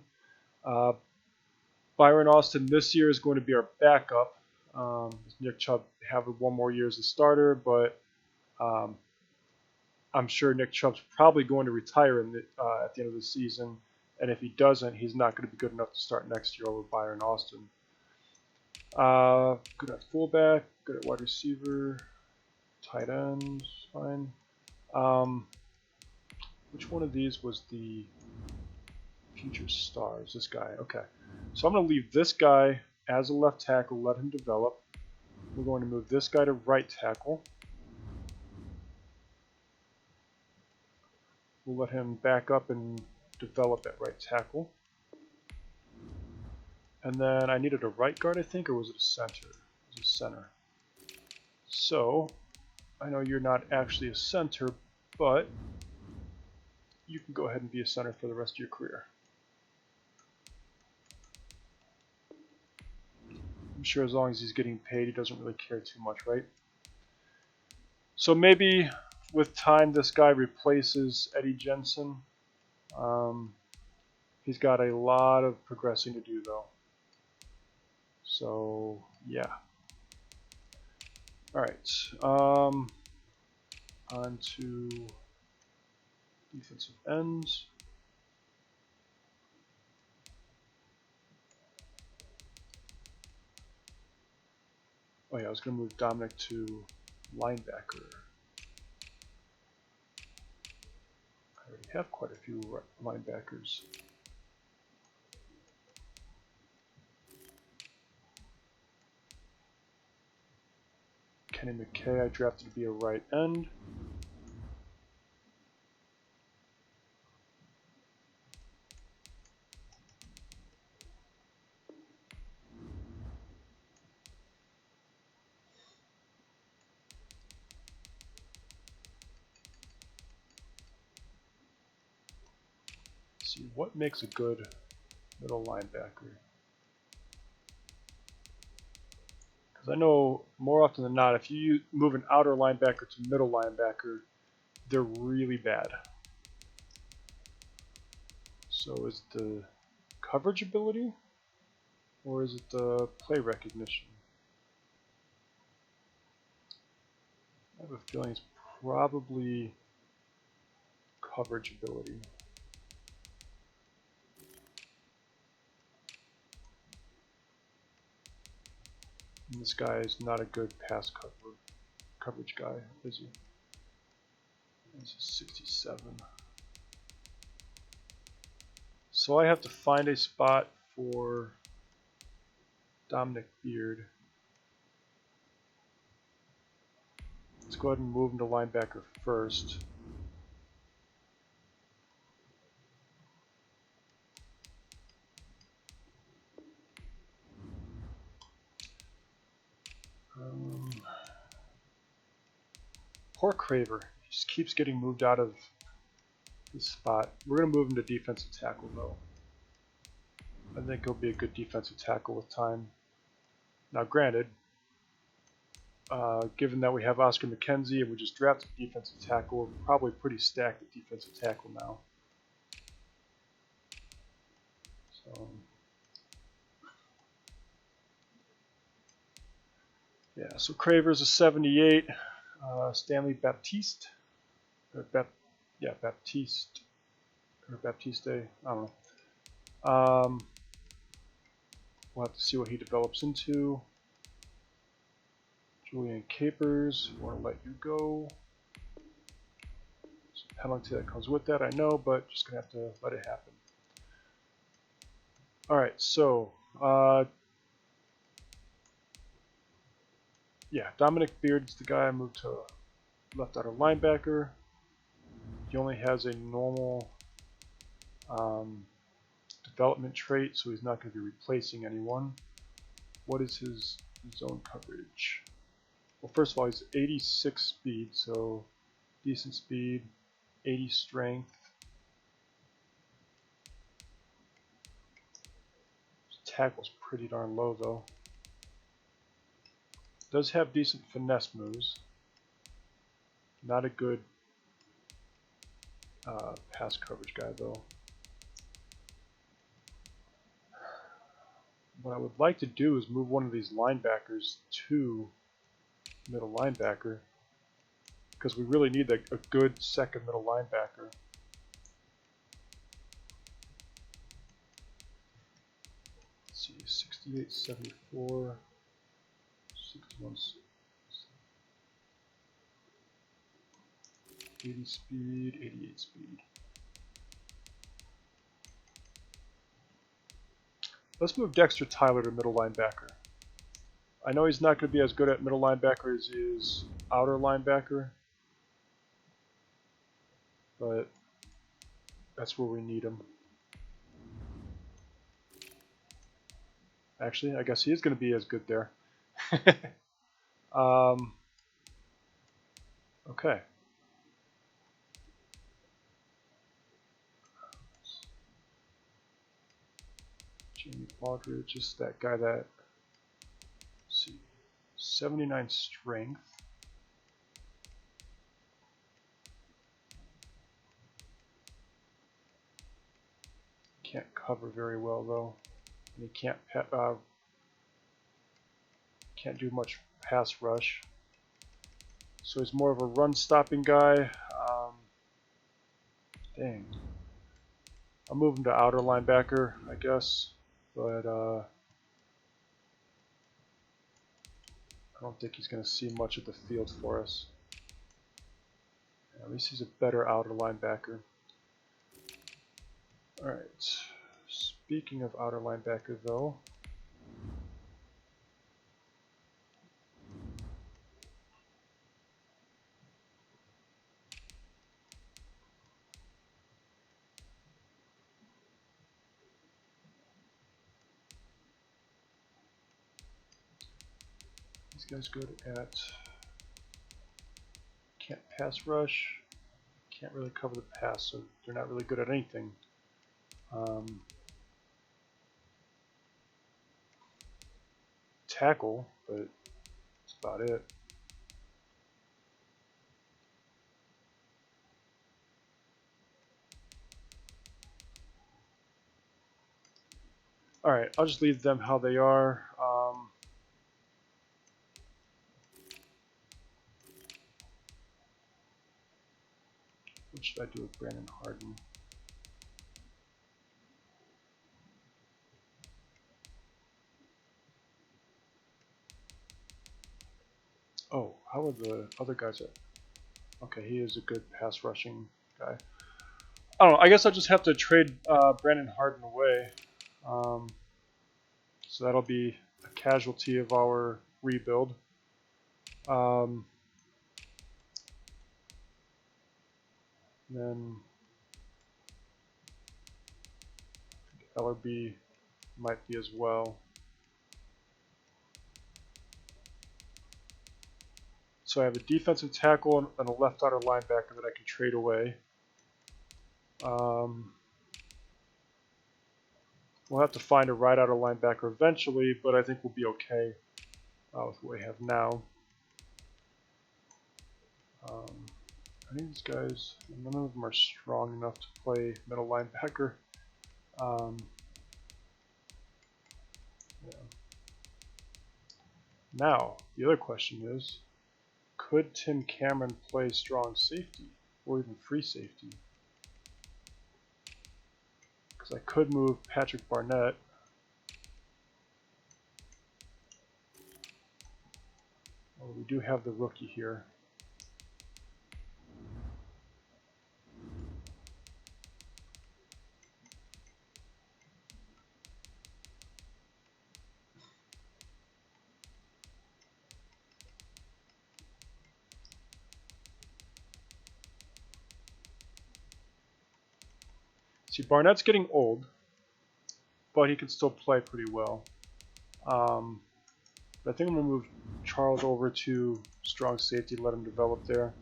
Byron Austin this year is going to be our backup. Nick Chubb have one more year as a starter, but I'm sure Nick Chubb's probably going to retire at the end of the season, and if he doesn't, he's not going to be good enough to start next year over Byron Austin. Good at fullback, good at wide receiver, tight end, fine. Which one of these was the future stars? This guy. Okay. So I'm going to leave this guy as a left tackle, let him develop. We're going to move this guy to right tackle. We'll let him back up and develop at right tackle. And then I needed a right guard, I think, or was it a center? It was a center. So I know you're not actually a center, but you can go ahead and be a center for the rest of your career. I'm sure as long as he's getting paid, he doesn't really care too much, right? So maybe with time, this guy replaces Eddie Jensen. He's got a lot of progressing to do, though. So, yeah. All right. On to defensive ends. Oh yeah, I was going to move Dominic to linebacker. I already have quite a few linebackers. Kenny McKay I drafted to be a right end. Let's see, what makes a good middle linebacker? Because I know more often than not, if you move an outer linebacker to middle linebacker, they're really bad. So is the coverage ability? Or is it the play recognition? I have a feeling it's probably coverage ability. And this guy is not a good pass coverage guy, is he? He's a 67. So I have to find a spot for Dominic Beard. Let's go ahead and move him to linebacker first. Poor Craver. He just keeps getting moved out of his spot. We're going to move him to defensive tackle, though. I think he'll be a good defensive tackle with time. Now, granted, given that we have Oscar McKenzie and we just drafted defensive tackle, we're probably pretty stacked at defensive tackle now. So, yeah, so Craver's a 78. Stanley Baptiste, or Baptiste, or Baptiste, I don't know. We'll have to see what he develops into. Julian Capers, want to let you go. There's a penalty that comes with that, I know, but just gonna have to let it happen. Alright, so yeah, Dominic Beard's the guy I moved to left outer linebacker. He only has a normal development trait, so he's not going to be replacing anyone. What is his zone coverage? Well, first of all, he's 86 speed, so decent speed, 80 strength. His tackle's pretty darn low, though. Does have decent finesse moves. Not a good pass coverage guy, though. What I would like to do is move one of these linebackers to middle linebacker, because we really need a good second middle linebacker. Let's see, 68, 74, 61, 80 speed, 88 speed. Let's move Dexter Tyler to middle linebacker. I know he's not going to be as good at middle linebacker as he is outer linebacker, but that's where we need him. Actually, I guess he is going to be as good there. Okay. Jamie Baldridge is that guy that, let's see, 79 strength. Can't cover very well though, and he can't do much pass rush. So he's more of a run-stopping guy. Dang. I'll move him to outer linebacker, I guess, but I don't think he's going to see much of the field for us. At least he's a better outer linebacker. Alright, speaking of outer linebacker though, these guys good at, can't pass rush, can't really cover the pass, so they're not really good at anything. Tackle, but that's about it. Alright, I'll just leave them how they are. What should I do with Brandon Harden? Oh, how are the other guys at? Okay, he is a good pass rushing guy. I don't know. I guess I'll just have to trade Brandon Harden away. So that'll be a casualty of our rebuild. Then LRB might be as well. So I have a defensive tackle and a left outer linebacker that I can trade away. We'll have to find a right outer linebacker eventually, but I think we'll be okay with what we have now. I think these guys, none of them are strong enough to play middle linebacker. Yeah. Now, the other question is, could Tim Cameron play strong safety or even free safety? Because I could move Patrick Barnett. Well, we do have the rookie here. See, Barnett's getting old, but he can still play pretty well. But I think I'm going to move Charles over to strong safety, let him develop there.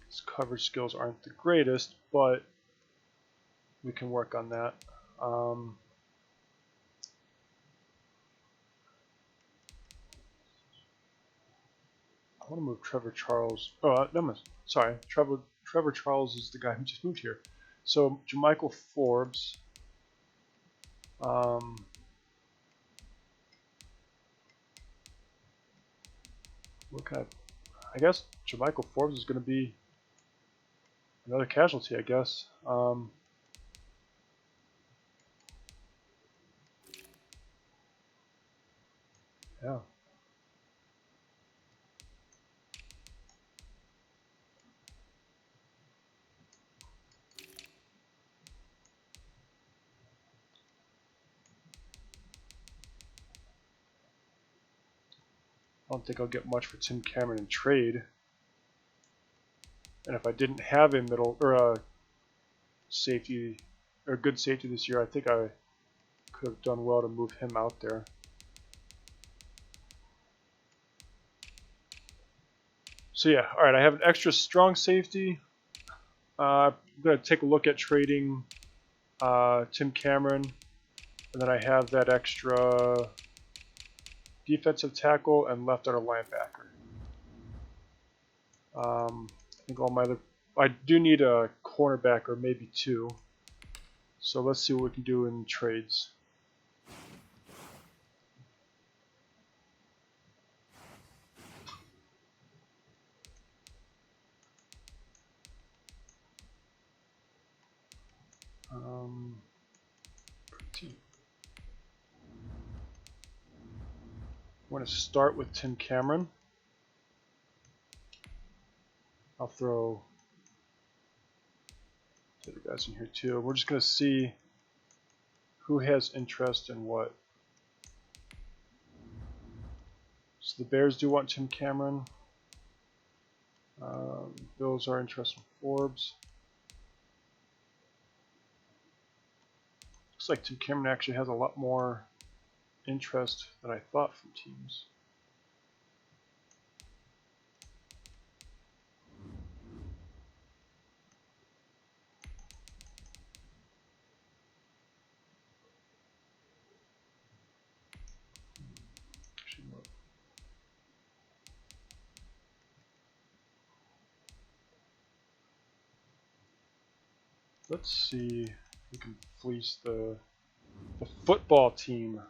His coverage skills aren't the greatest, but we can work on that. I want to move Trevor Charles. Oh, no, sorry. Trevor Charles is the guy who just moved here. So, Jermichael Forbes. What kind of, I guess Jermichael Forbes is going to be another casualty, I guess. Yeah. I don't think I'll get much for Tim Cameron in trade. And if I didn't have a middle or a safety or good safety this year, I think I could have done well to move him out there. So yeah, all right. I have an extra strong safety. I'm gonna take a look at trading Tim Cameron, and then I have that extra defensive tackle and left outer linebacker. I think all my other, I do need a cornerback or maybe two. So let's see what we can do in trades. I'm going to start with Tim Cameron. I'll throw the other guys in here too. We're just going to see who has interest in what. So the Bears do want Tim Cameron. Bills are interested in Forbes. Looks like Tim Cameron actually has a lot more interest than I thought from teams. Let's see if we can fleece the football team.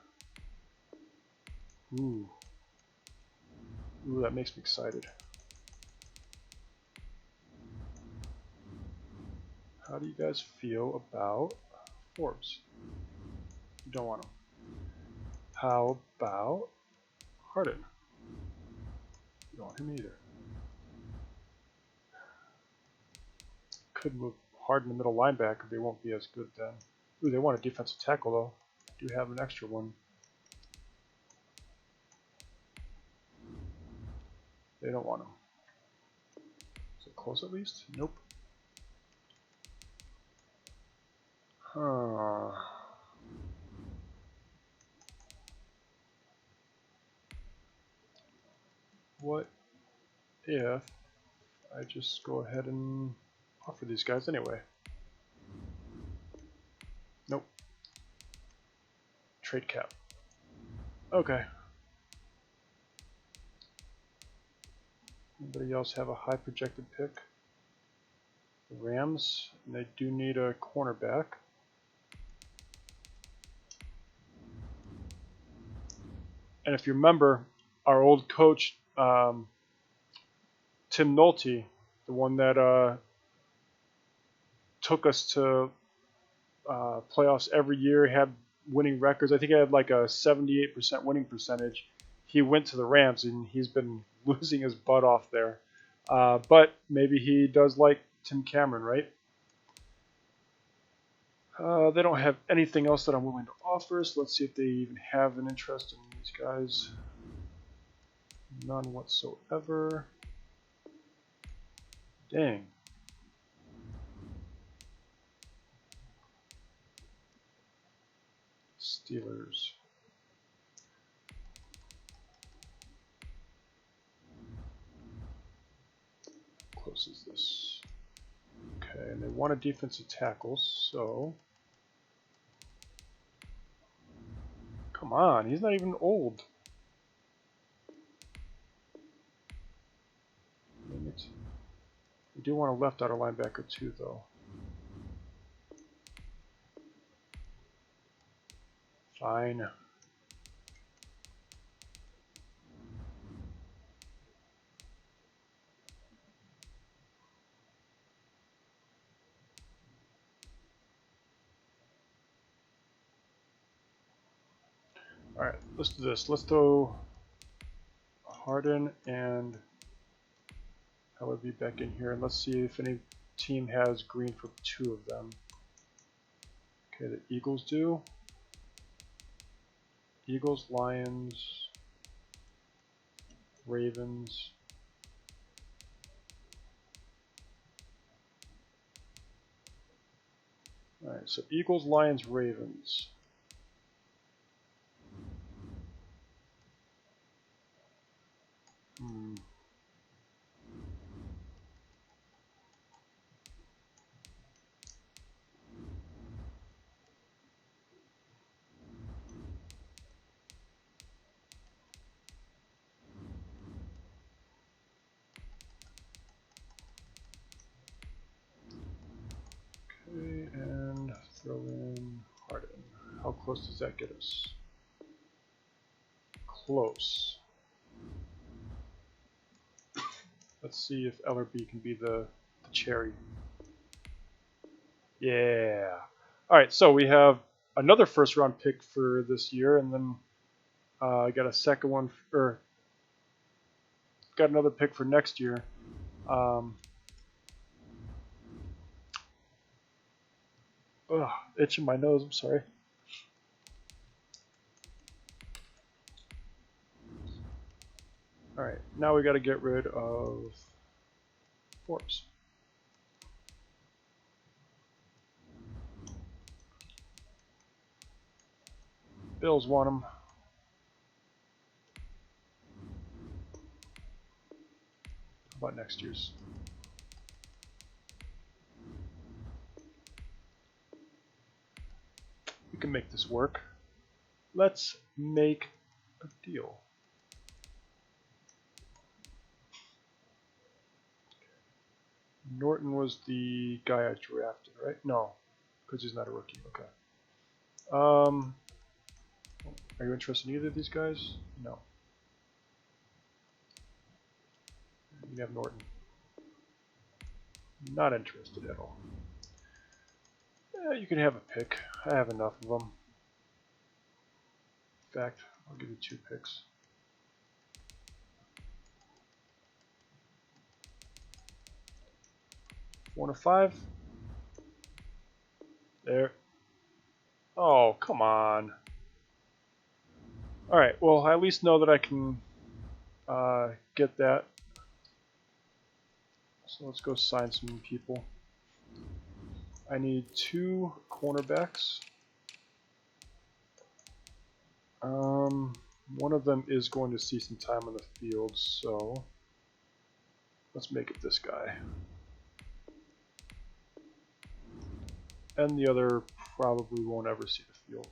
Ooh. Ooh, that makes me excited. How do you guys feel about Forbes? You don't want him. How about Harden? You don't want him either. Could move Harden to middle linebacker. They won't be as good then. Ooh, they want a defensive tackle though. Do have an extra one. They don't want him. Is it close at least? Nope. Huh. What if I just go ahead and offer these guys anyway? Nope. Trade cap. Okay. Anybody else have a high projected pick? The Rams, and they do need a cornerback. And if you remember, our old coach, Tim Nolte, the one that took us to playoffs every year, had winning records. I think he had like a 78% winning percentage. He went to the Rams, and he's been losing his butt off there. But maybe he does like Tim Cameron, right? They don't have anything else that I'm willing to offer, so let's see if they even have an interest in these guys. None whatsoever. Dang. Steelers. How close is this? Okay, and they want a defensive tackle, so... Come on, he's not even old. Dang it. We do want a left outer linebacker too, though. Fine. Alright, let's do this. Let's throw Harden and LRB back in here, and let's see if any team has green for two of them. Okay, the Eagles do. Eagles, Lions, Ravens. Alright, so Eagles, Lions, Ravens. Okay, and throw in Harden. How close does that get us? Close. Let's see if LRB can be the cherry. Yeah. Alright, so we have another first round pick for this year, and then I got a second one, or got another pick for next year. Itching my nose, I'm sorry. Alright, now we got to get rid of Forbes. Bills want him. How about next year's? We can make this work. Let's make a deal. Norton was the guy I drafted, right? No, because he's not a rookie. Okay. Are you interested in either of these guys? No. You can have Norton. Not interested at all. You can have a pick. I have enough of them. In fact, I'll give you 2 picks. One of 5. There. Oh, come on. Alright, well, I at least know that I can get that. So let's go sign some people. I need 2 cornerbacks. One of them is going to see some time on the field, so let's make it this guy. And the other probably won't ever see the field.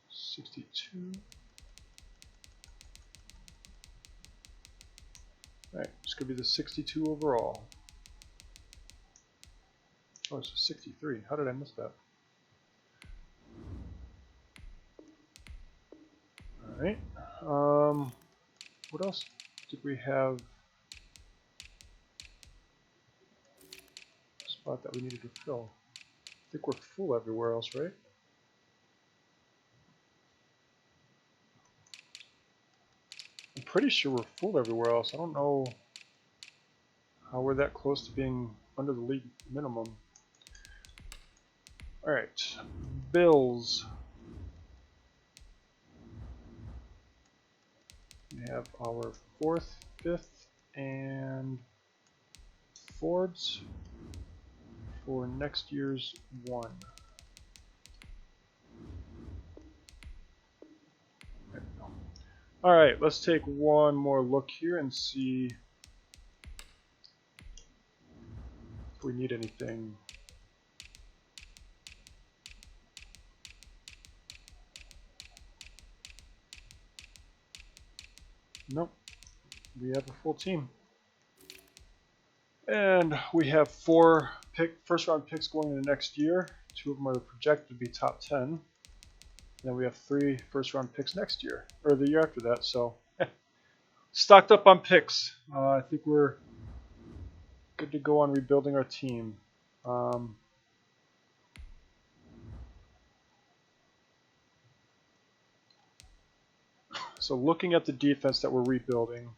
62. Alright, it's going to be the 62 overall. Oh, it's a 63. How did I miss that? Alright. What else did we have? A spot that we needed to fill. I think we're full everywhere else, right? I'm pretty sure we're full everywhere else. I don't know how we're that close to being under the league minimum. Alright, Bills. We have our 4th, 5th, and Fords for next year's 1. There we go. Alright, let's take one more look here and see if we need anything. Nope, we have a full team. And we have 4 first-round picks going into next year. 2 of them are projected to be top 10. And then we have 3 first-round picks next year, or the year after that. So, stocked up on picks. I think we're good to go on rebuilding our team. So looking at the defense that we're rebuilding,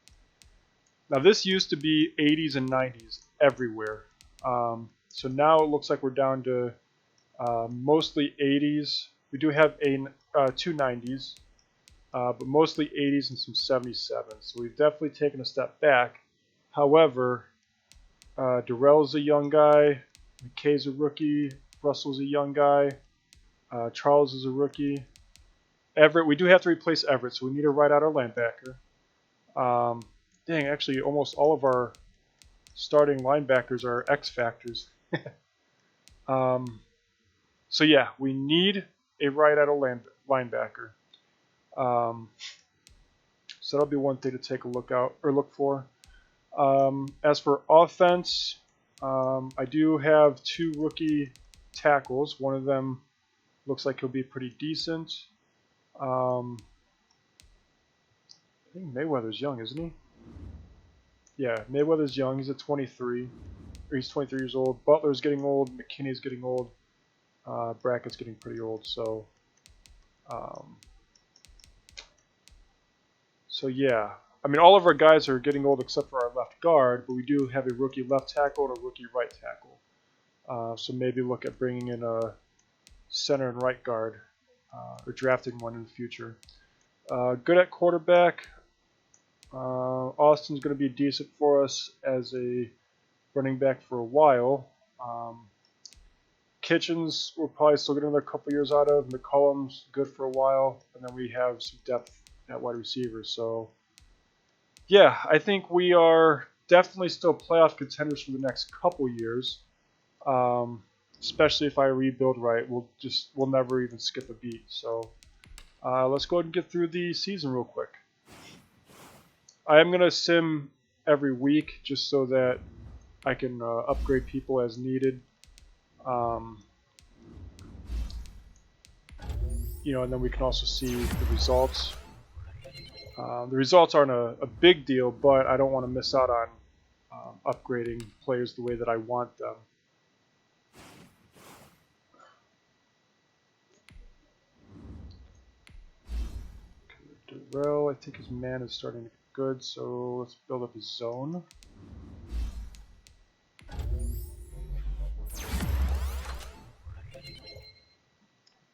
now this used to be 80s and 90s everywhere. So now it looks like we're down to mostly 80s. We do have 2 90s, but mostly 80s and some 77s. So we've definitely taken a step back. However, Darrell's a young guy, McKay's a rookie, Russell's a young guy, Charles is a rookie. Everett, we do have to replace Everett, so we need to write out our linebacker. Dang, actually, almost all of our starting linebackers are X factors. So yeah, we need a write out a linebacker. So that'll be one thing to take a look for. As for offense, I do have 2 rookie tackles. One of them looks like he'll be pretty decent. I think Mayweather's young, isn't he? Yeah, Mayweather's young. He's at 23. Or he's 23 years old. Butler's getting old. McKinney's getting old. Brackett's getting pretty old. So yeah. I mean, all of our guys are getting old except for our left guard, but we do have a rookie left tackle and a rookie right tackle. So maybe look at bringing in a center and right guard, or drafting one in the future. Good at quarterback. Austin's going to be decent for us as a running back for a while. Kitchens we'll probably still get another couple years out of. McCollum's good for a while, and then we have some depth at wide receiver. So yeah, I think we are definitely still playoff contenders for the next couple years. Especially if I rebuild right, we'll never even skip a beat. So let's go ahead and get through the season real quick. I am gonna sim every week just so that I can upgrade people as needed. You know, and then we can also see the results. The results aren't a big deal, but I don't want to miss out on upgrading players the way that I want them. Okay, Darrell, I think his man is starting to get good, so let's build up his zone.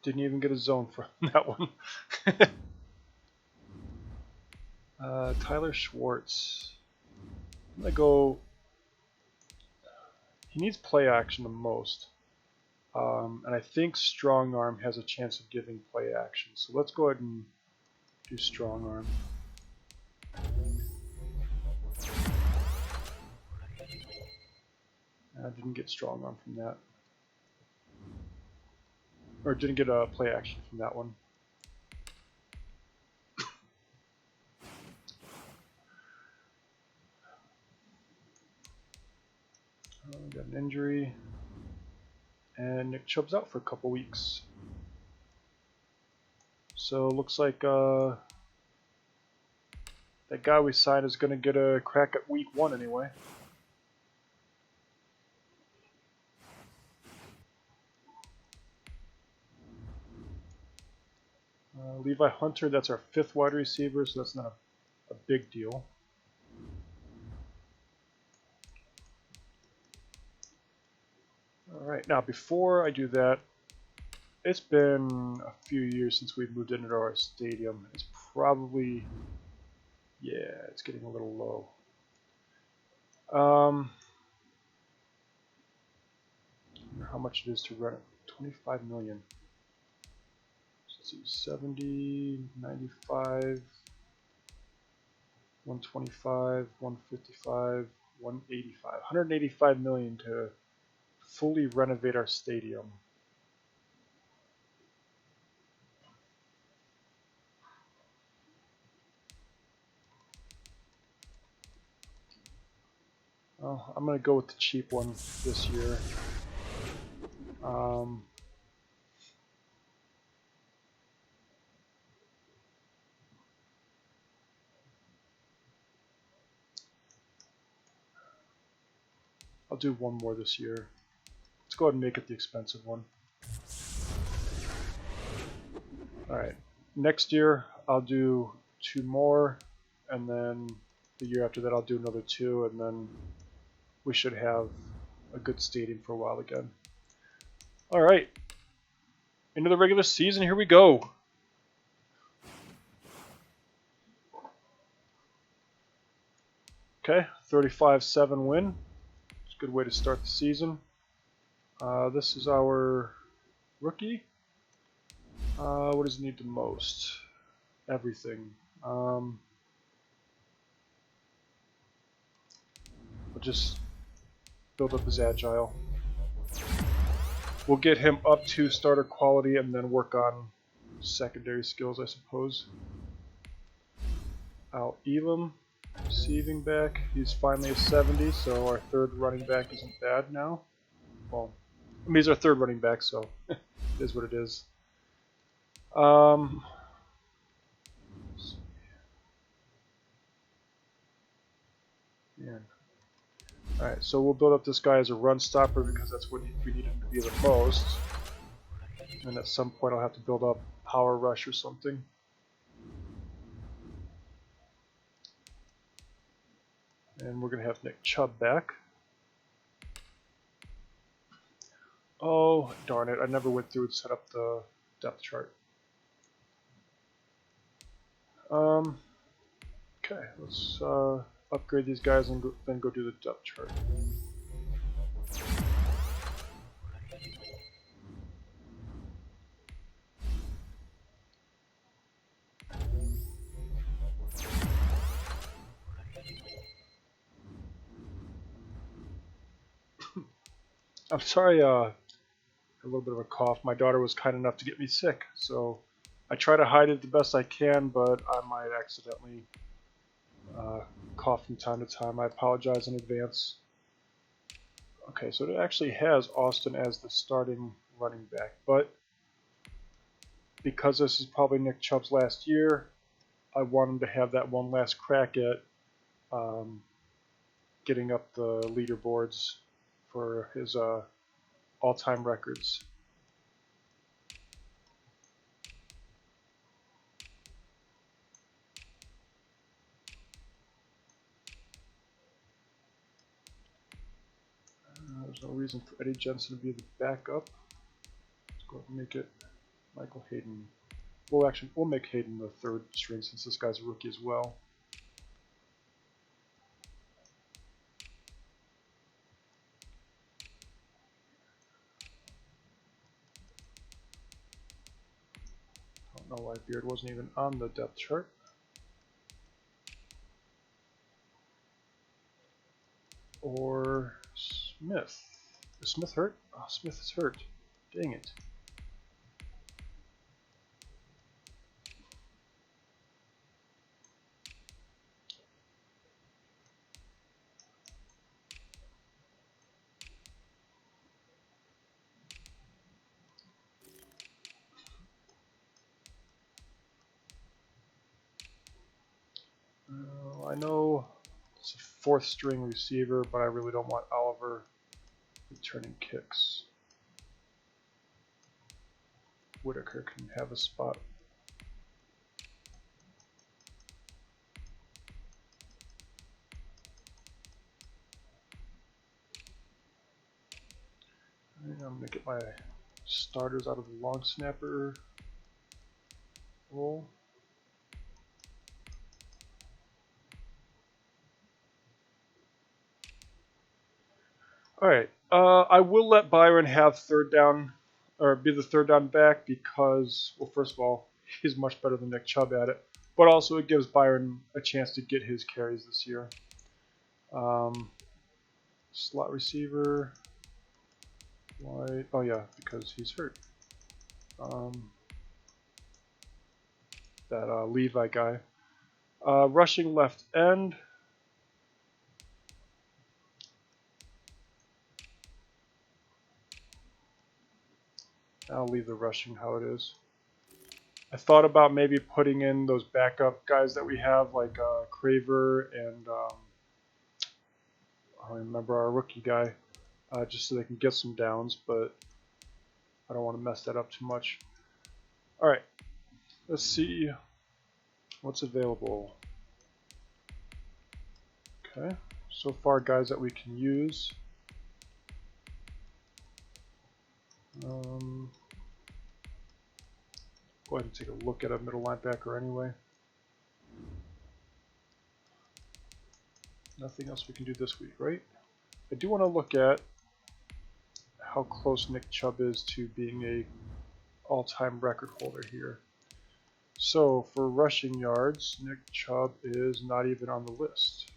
Didn't even get a zone from that one. Tyler Schwartz. I'm gonna go. He needs play action the most. And I think Strong Arm has a chance of giving play action. So let's go ahead and do Strong Arm. I didn't get Strong Arm from that. Or didn't get a play action from that one. Got an injury. And Nick Chubb's out for a couple weeks. So looks like that guy we signed is going to get a crack at week 1 anyway. Levi Hunter, that's our 5th wide receiver, so that's not a big deal. Alright, now before I do that, it's been a few years since we've moved into our stadium. It's probably, yeah, it's getting a little low. I wonder how much it is to rent it. 25 million. Let's see, 70, 95, 125, 155, 185. 185 million to fully renovate our stadium. Oh, I'm going to go with the cheap one this year. I'll do one more this year. Let's go ahead and make it the expensive one. Alright, next year I'll do 2 more, and then the year after that I'll do another 2, and then we should have a good stadium for a while again. Alright, into the regular season, here we go. Okay, 35-7 win. It's a good way to start the season. This is our rookie. What does he need the most? Everything. We'll just build up his agile. We'll get him up to starter quality and then work on secondary skills, I suppose. Al Elam, receiving back. He's finally a 70, so our 3rd running back isn't bad now. Well, I mean, he's our 3rd running back, so it is what it is. Yeah. Alright, so we'll build up this guy as a run stopper because that's what we need him to be the most. And at some point I'll have to build up power rush or something. And we're going to have Nick Chubb back. Oh, darn it, I never went through and set up the depth chart. Okay, let's upgrade these guys and then go do the depth chart. I'm sorry, a little bit of a cough. My daughter was kind enough to get me sick, so I try to hide it the best I can, but I might accidentally cough from time to time. I apologize in advance. Okay, so it actually has Austin as the starting running back, but because this is probably Nick Chubb's last year, I want him to have that one last crack at getting up the leaderboards for his all-time records. There's no reason for Eddie Jensen to be the backup. Let's go ahead and make it Michael Hayden. We'll make Hayden the third string since this guy's a rookie as well. I don't know why Beard wasn't even on the depth chart. Or Smith. Is Smith hurt? Oh, Smith is hurt. Dang it. I know it's a fourth string receiver, but I really don't want Oliver returning kicks. Whitaker can have a spot. I'm going to get my starters out of the long snapper role. Alright, I will let Byron have third down, or be the third down back because, well, first of all, he's much better than Nick Chubb at it, but also it gives Byron a chance to get his carries this year. Slot receiver. Why? Oh yeah, because he's hurt. That Levi guy. Rushing left end. I'll leave the rushing how it is. I thought about maybe putting in those backup guys that we have, like Craver and I don't remember our rookie guy, just so they can get some downs, but I don't want to mess that up too much. Alright, let's see what's available. Okay, so far guys that we can use. Go ahead and take a look at a middle linebacker anyway. Nothing else we can do this week, right? I do want to look at how close Nick Chubb is to being a all-time record holder here. So for rushing yards, Nick Chubb is not even on the list.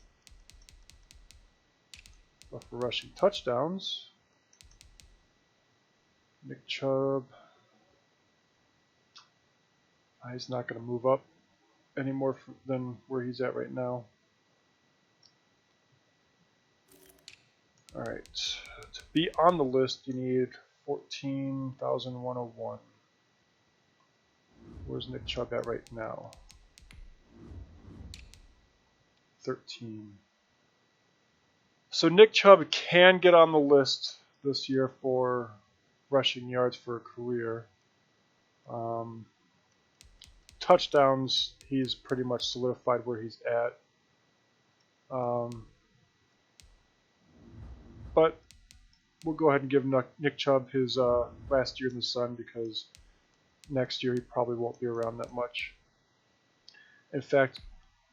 But for rushing touchdowns, Nick Chubb, he's not going to move up any more than where he's at right now. Alright, to be on the list you need 14,101. Where's Nick Chubb at right now? 13. So Nick Chubb can get on the list this year for rushing yards for a career. Touchdowns, he's pretty much solidified where he's at. But we'll go ahead and give Nick Chubb his last year in the sun because next year he probably won't be around that much. In fact,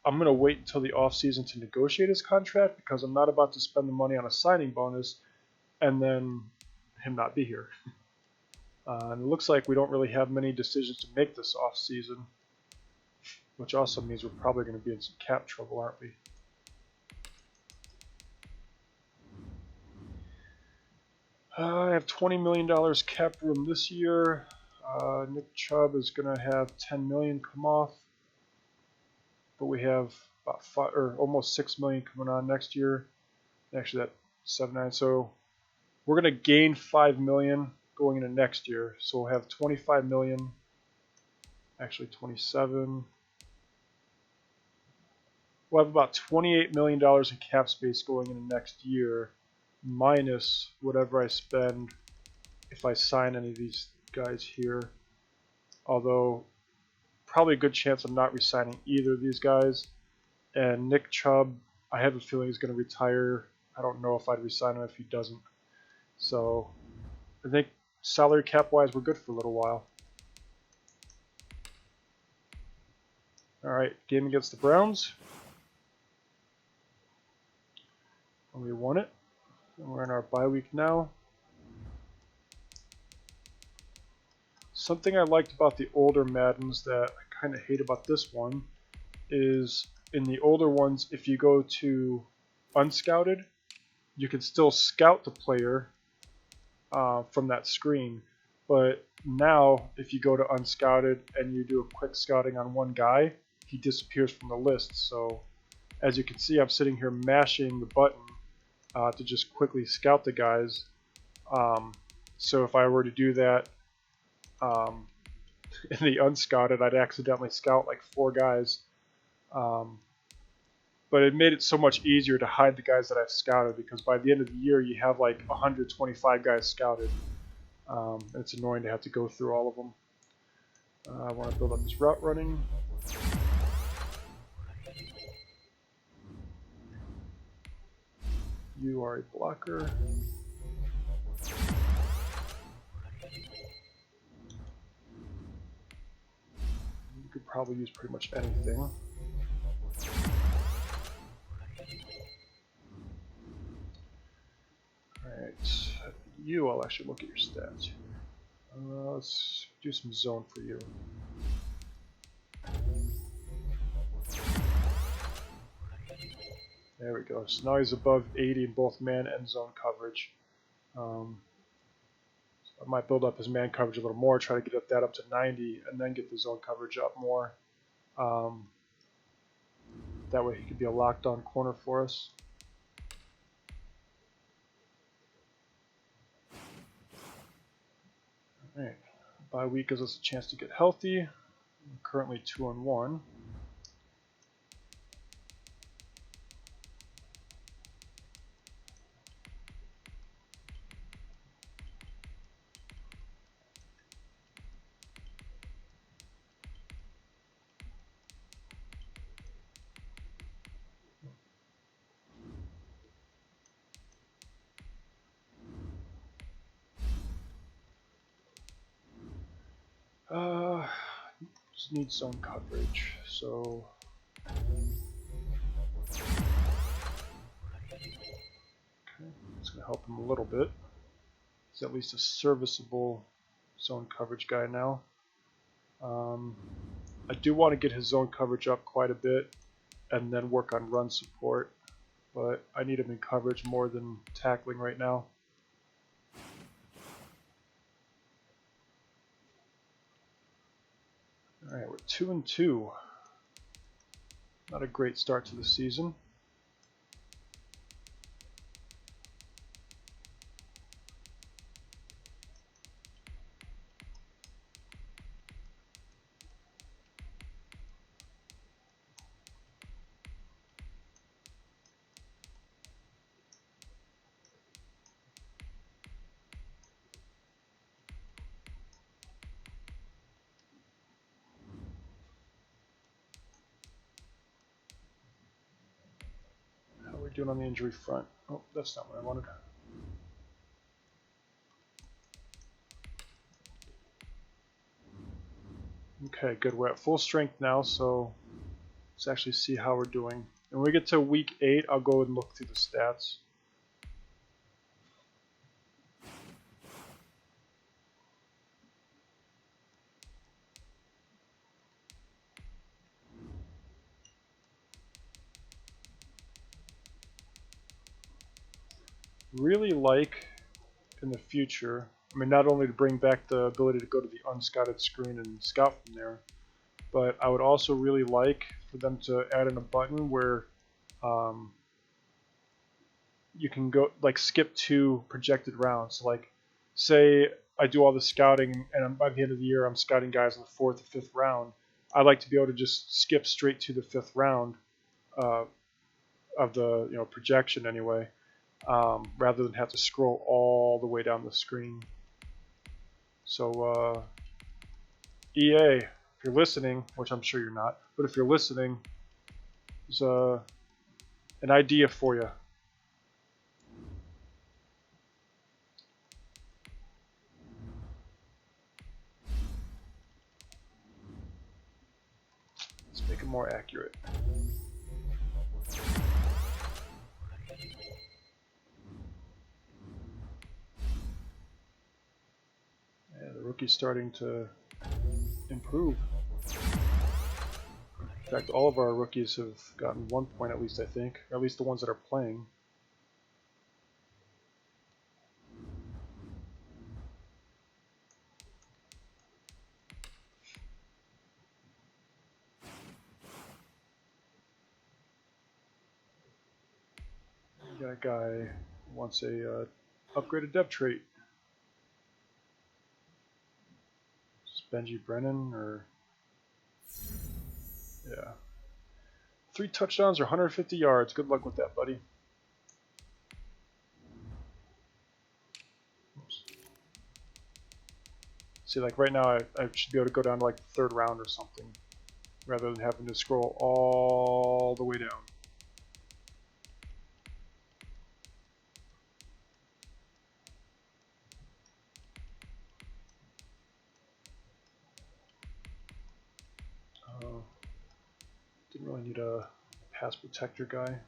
I'm going to wait until the offseason to negotiate his contract because I'm not about to spend the money on a signing bonus and then him not be here. And it looks like we don't really have many decisions to make this offseason, which also means we're probably going to be in some cap trouble, aren't we? I have $20 million cap room this year. Nick Chubb is going to have $10 million come off, but we have about 5 or almost 6 million coming on next year. Actually, that 7.9. So we're going to gain 5 million going into next year. So we'll have 25 million. Actually, 27. We'll have about $28 million in cap space going into next year, minus whatever I spend if I sign any of these guys here. Although, probably a good chance I'm not re-signing either of these guys. And Nick Chubb, I have a feeling he's going to retire. I don't know if I'd re-sign him if he doesn't. So, I think salary cap-wise, we're good for a little while. Alright, game against the Browns. And we won it. And we're in our bye week now. Something I liked about the older Maddens that I kind of hate about this one is in the older ones, if you go to unscouted, you can still scout the player from that screen. But now, if you go to unscouted and you do a quick scouting on one guy, he disappears from the list. So, as you can see, I'm sitting here mashing the button to just quickly scout the guys. So if I were to do that in the unscouted, I'd accidentally scout like 4 guys. But it made it so much easier to hide the guys that I've scouted, because by the end of the year you have like 125 guys scouted. And it's annoying to have to go through all of them. I want to build up this route running. You are a blocker. You could probably use pretty much anything. Alright, I'll actually look at your stats. Let's do some zone for you. There we go. So now he's above 80 in both man and zone coverage. So I might build up his man coverage a little more, try to get that up to 90, and then get the zone coverage up more. That way he could be a locked-on corner for us. Alright, bye week gives us a chance to get healthy. I'm currently 2-1. Just need zone coverage, so okay, it's going to help him a little bit. He's at least a serviceable zone coverage guy now. I do want to get his zone coverage up quite a bit and then work on run support, but I need him in coverage more than tackling right now. Alright, we're 2-2. Not a great start to the season. Doing on the injury front. Oh, that's not what I wanted. Okay, good. We're at full strength now, so let's actually see how we're doing. And when we get to week 8, I'll go and look through the stats. Really like in the future, I mean, not only to bring back the ability to go to the unscouted screen and scout from there, but I would also really like for for them to add in a button where you can go like skip 2 projected rounds. So, like, say I do all the scouting, and by the end of the year I'm scouting guys in the 4th or 5th round. I like to be able to just skip straight to the 5th round of the projection anyway, rather than have to scroll all the way down the screen. So EA, if you're listening, which I'm sure you're not, but if you're listening, there's an idea for you. Let's make it more accurate. Yeah, the rookie's starting to improve. In fact, all of our rookies have gotten 1 point at least, I think. Or at least the ones that are playing. We got a guy who wants a upgraded dev trait. Is this Benji Brennan or... Yeah. 3 touchdowns or 150 yards. Good luck with that, buddy. Oops. See, like right now, I should be able to go down to like the 3rd round or something, rather than having to scroll all the way down. Didn't really need a pass protector guy.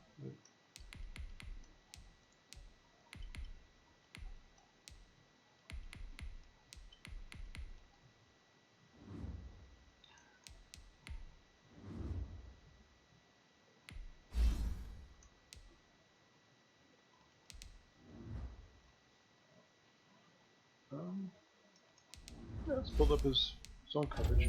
Yeah, let's build up his zone coverage.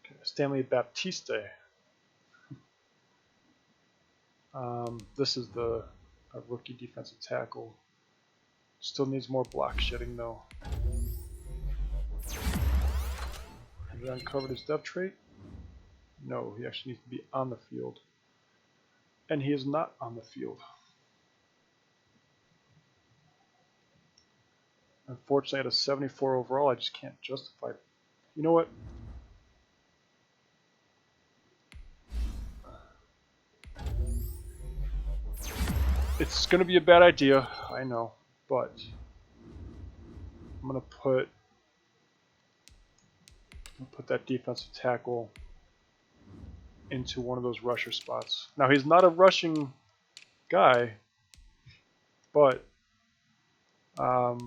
Okay, Stanley Baptiste. This is the rookie defensive tackle. Still needs more block shedding though. Have we uncovered his depth trait? No, he actually needs to be on the field. And he is not on the field. Unfortunately, at a 74 overall, I just can't justify it. You know what? It's going to be a bad idea, I know, but I'm going to put that defensive tackle into one of those rusher spots. Now, he's not a rushing guy, but why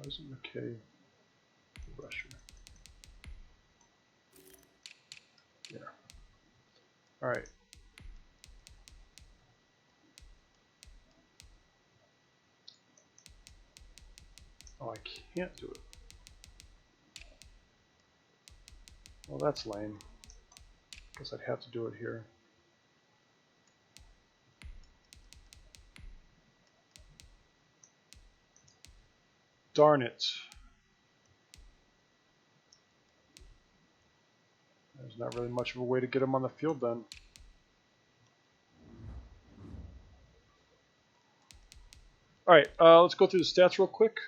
isn't McKay a rusher? Yeah. All right. Oh, I can't do it. Well, that's lame. Guess I'd have to do it here. Darn it. There's not really much of a way to get him on the field then. Alright, let's go through the stats real quick.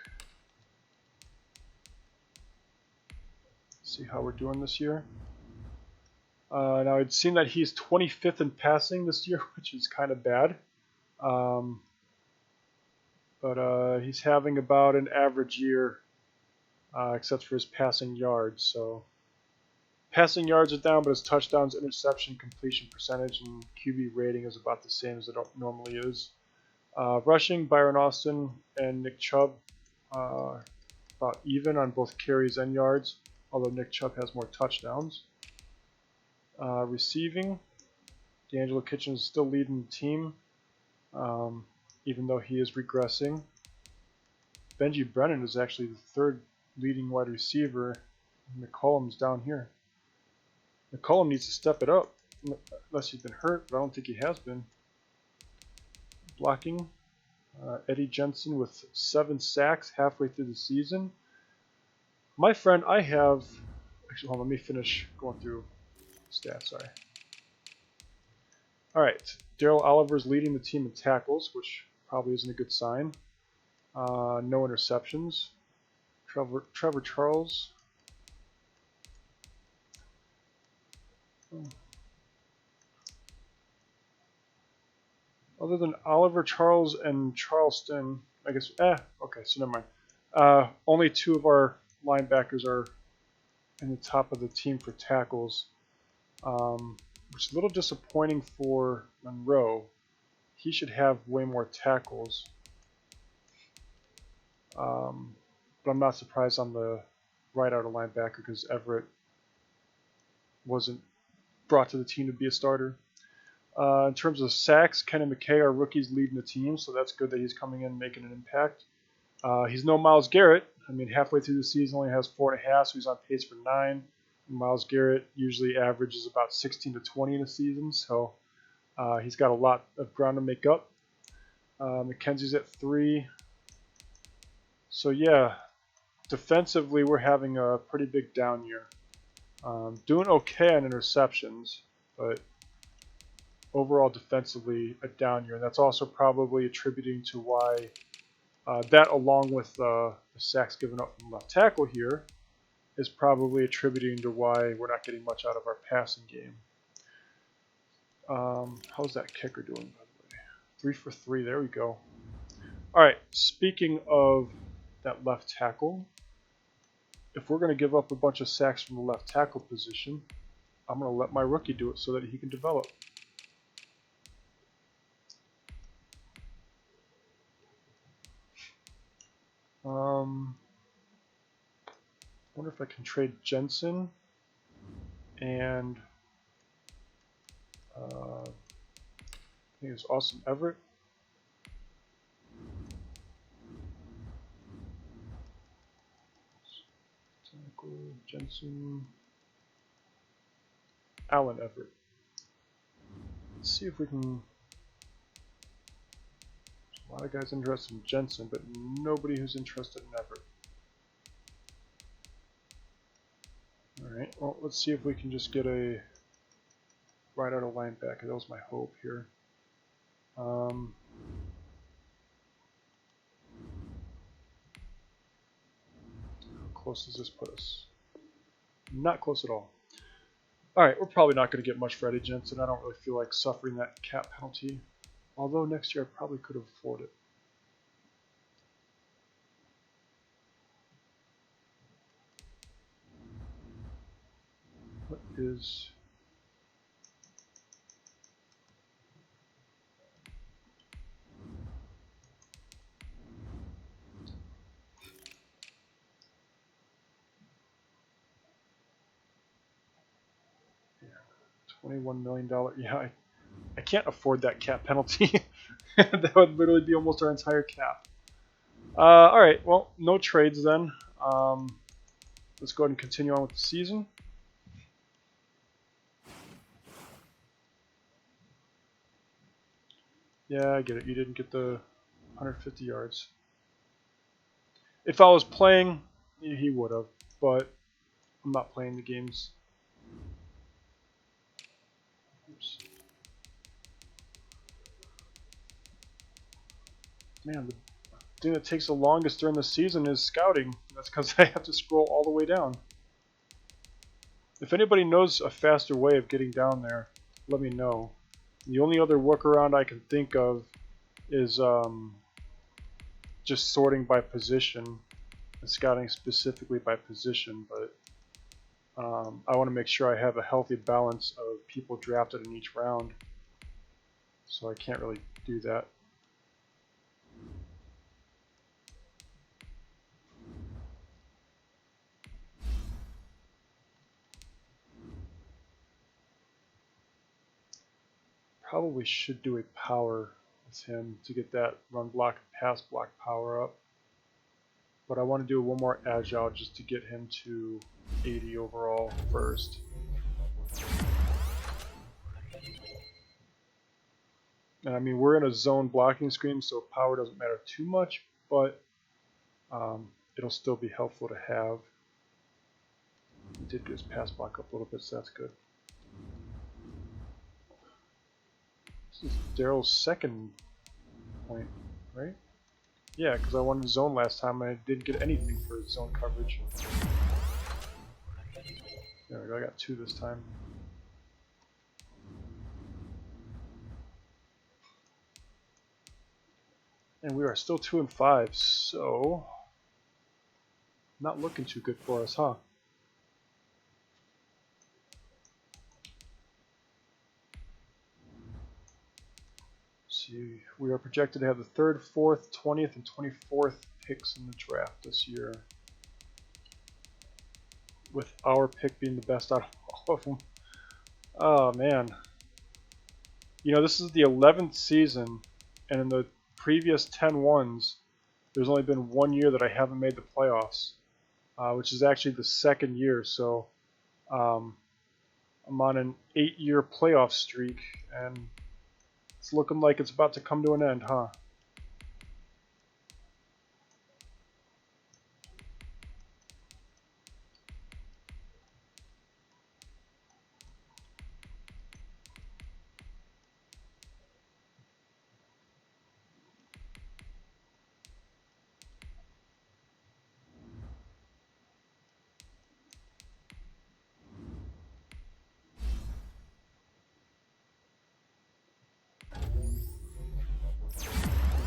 See how we're doing this year. Now, I'd seen that he's 25th in passing this year, which is kind of bad. But he's having about an average year, except for his passing yards. So Passing yards are down, but his touchdowns, interception, completion percentage, and QB rating is about the same as it normally is. Rushing, Byron Austin and Nick Chubb about even on both carries and yards, although Nick Chubb has more touchdowns. Receiving, D'Angelo Kitchens is still leading the team, even though he is regressing. Benji Brennan is actually the third leading wide receiver. McCollum's down here. McCollum needs to step it up, unless he's been hurt, but I don't think he has been. Blocking, Eddie Jensen with 7 sacks halfway through the season. My friend, I have... Actually, hold on, let me finish going through stats, sorry. Alright, Daryl Oliver's leading the team in tackles, which probably isn't a good sign. No interceptions. Trevor Charles. Other than Oliver, Charles, and Charleston, I guess, okay, so never mind. Only 2 of our linebackers are in the top of the team for tackles, which is a little disappointing for Monroe. He should have way more tackles, but I'm not surprised on the right outer linebacker because Everett wasn't brought to the team to be a starter. In terms of sacks, Ken and McKay are rookies leading the team, so that's good that he's coming in and making an impact. He's no Myles Garrett. I mean, halfway through the season, only has 4.5, so he's on pace for 9. Myles Garrett usually averages about 16 to 20 in a season, so he's got a lot of ground to make up. McKenzie's at 3. So yeah, defensively, we're having a pretty big down year. Doing okay on interceptions, but overall defensively a down year. And that's also probably attributing to why that, along with the sacks given up from left tackle here, is probably attributing to why we're not getting much out of our passing game. How's that kicker doing, by the way? 3 for 3, there we go. Alright, speaking of that left tackle, if we're going to give up a bunch of sacks from the left tackle position, I'm going to let my rookie do it so that he can develop. Wonder if I can trade Jensen and I think it's Austin Everett. Jensen, Allen Everett. Let's see if we can. There's a lot of guys interested in Jensen, but nobody who's interested in Everett. Alright, well, let's see if we can just get a right out of linebacker. That was my hope here. How close does this put us? Not close at all. Alright, we're probably not going to get much for Eddie Jensen. I don't really feel like suffering that cap penalty. Although next year I probably could have afforded it. What is... $21 million. Yeah, I can't afford that cap penalty. That would literally be almost our entire cap. Alright, well, no trades then. Let's go ahead and continue on with the season. Yeah, I get it. You didn't get the 150 yards. If I was playing, he would have, but I'm not playing the games. Oops. Man, the thing that takes the longest during the season is scouting. That's because I have to scroll all the way down. If anybody knows a faster way of getting down there, let me know. The only other workaround I can think of is just sorting by position and scouting specifically by position, but I want to make sure I have a healthy balance of people drafted in each round, so I can't really do that. Probably should do a power with him to get that run block and pass block power up. But I want to do one more agile just to get him to 80 overall first. And I mean, we're in a zone blocking screen, so power doesn't matter too much, but it'll still be helpful to have. He did get his pass block up a little bit, so that's good. This is Daryl's second point, right? Yeah, because I wanted zone last time and I didn't get anything for zone coverage. There we go, I got 2 this time. And we are still 2 and 5, so not looking too good for us, huh? See, we are projected to have the 3rd, 4th, 20th, and 24th picks in the draft this year, with our pick being the best out of all of them. Oh man. You know, this is the 11th season, and in the previous 10 ones, there's only been 1 year that I haven't made the playoffs, which is actually the 2nd year, so I'm on an 8-year playoff streak, and it's looking like it's about to come to an end, huh?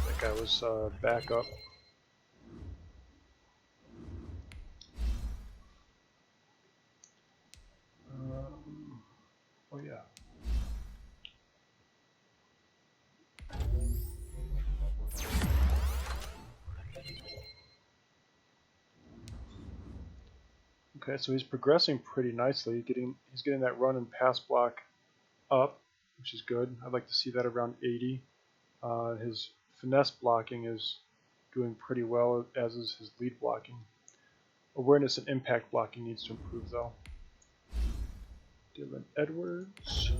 That guy was back up. Oh yeah. Okay, so he's progressing pretty nicely. He's getting that run and pass block up, which is good. I'd like to see that around 80. His finesse blocking is doing pretty well, as is his lead blocking. Awareness and impact blocking needs to improve, though. Dylan Edwards.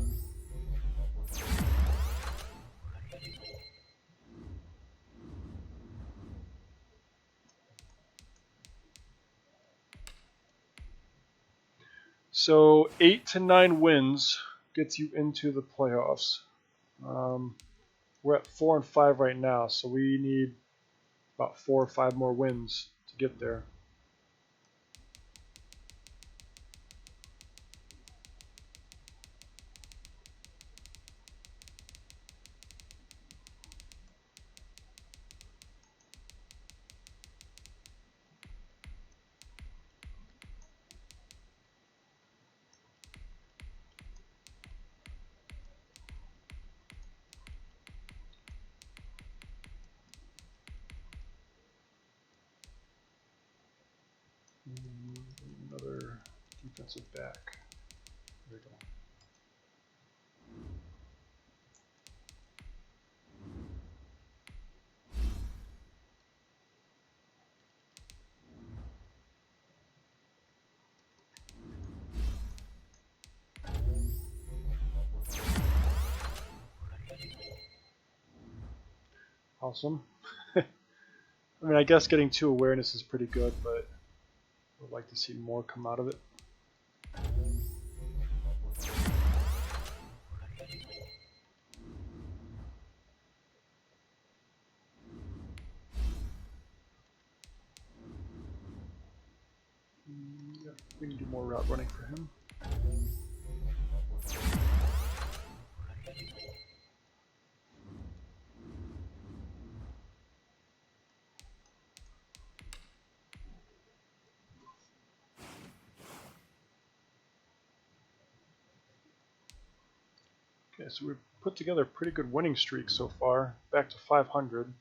So 8 to 9 wins gets you into the playoffs. We're at 4 and 5 right now, so we need about 4 or 5 more wins to get there. Another defensive back. There we go. Awesome. I mean, I guess getting 2 awareness is pretty good, but I would like to see more come out of it. Yeah, we can do more route running for him. Okay, so we've put together a pretty good winning streak so far, back to 500.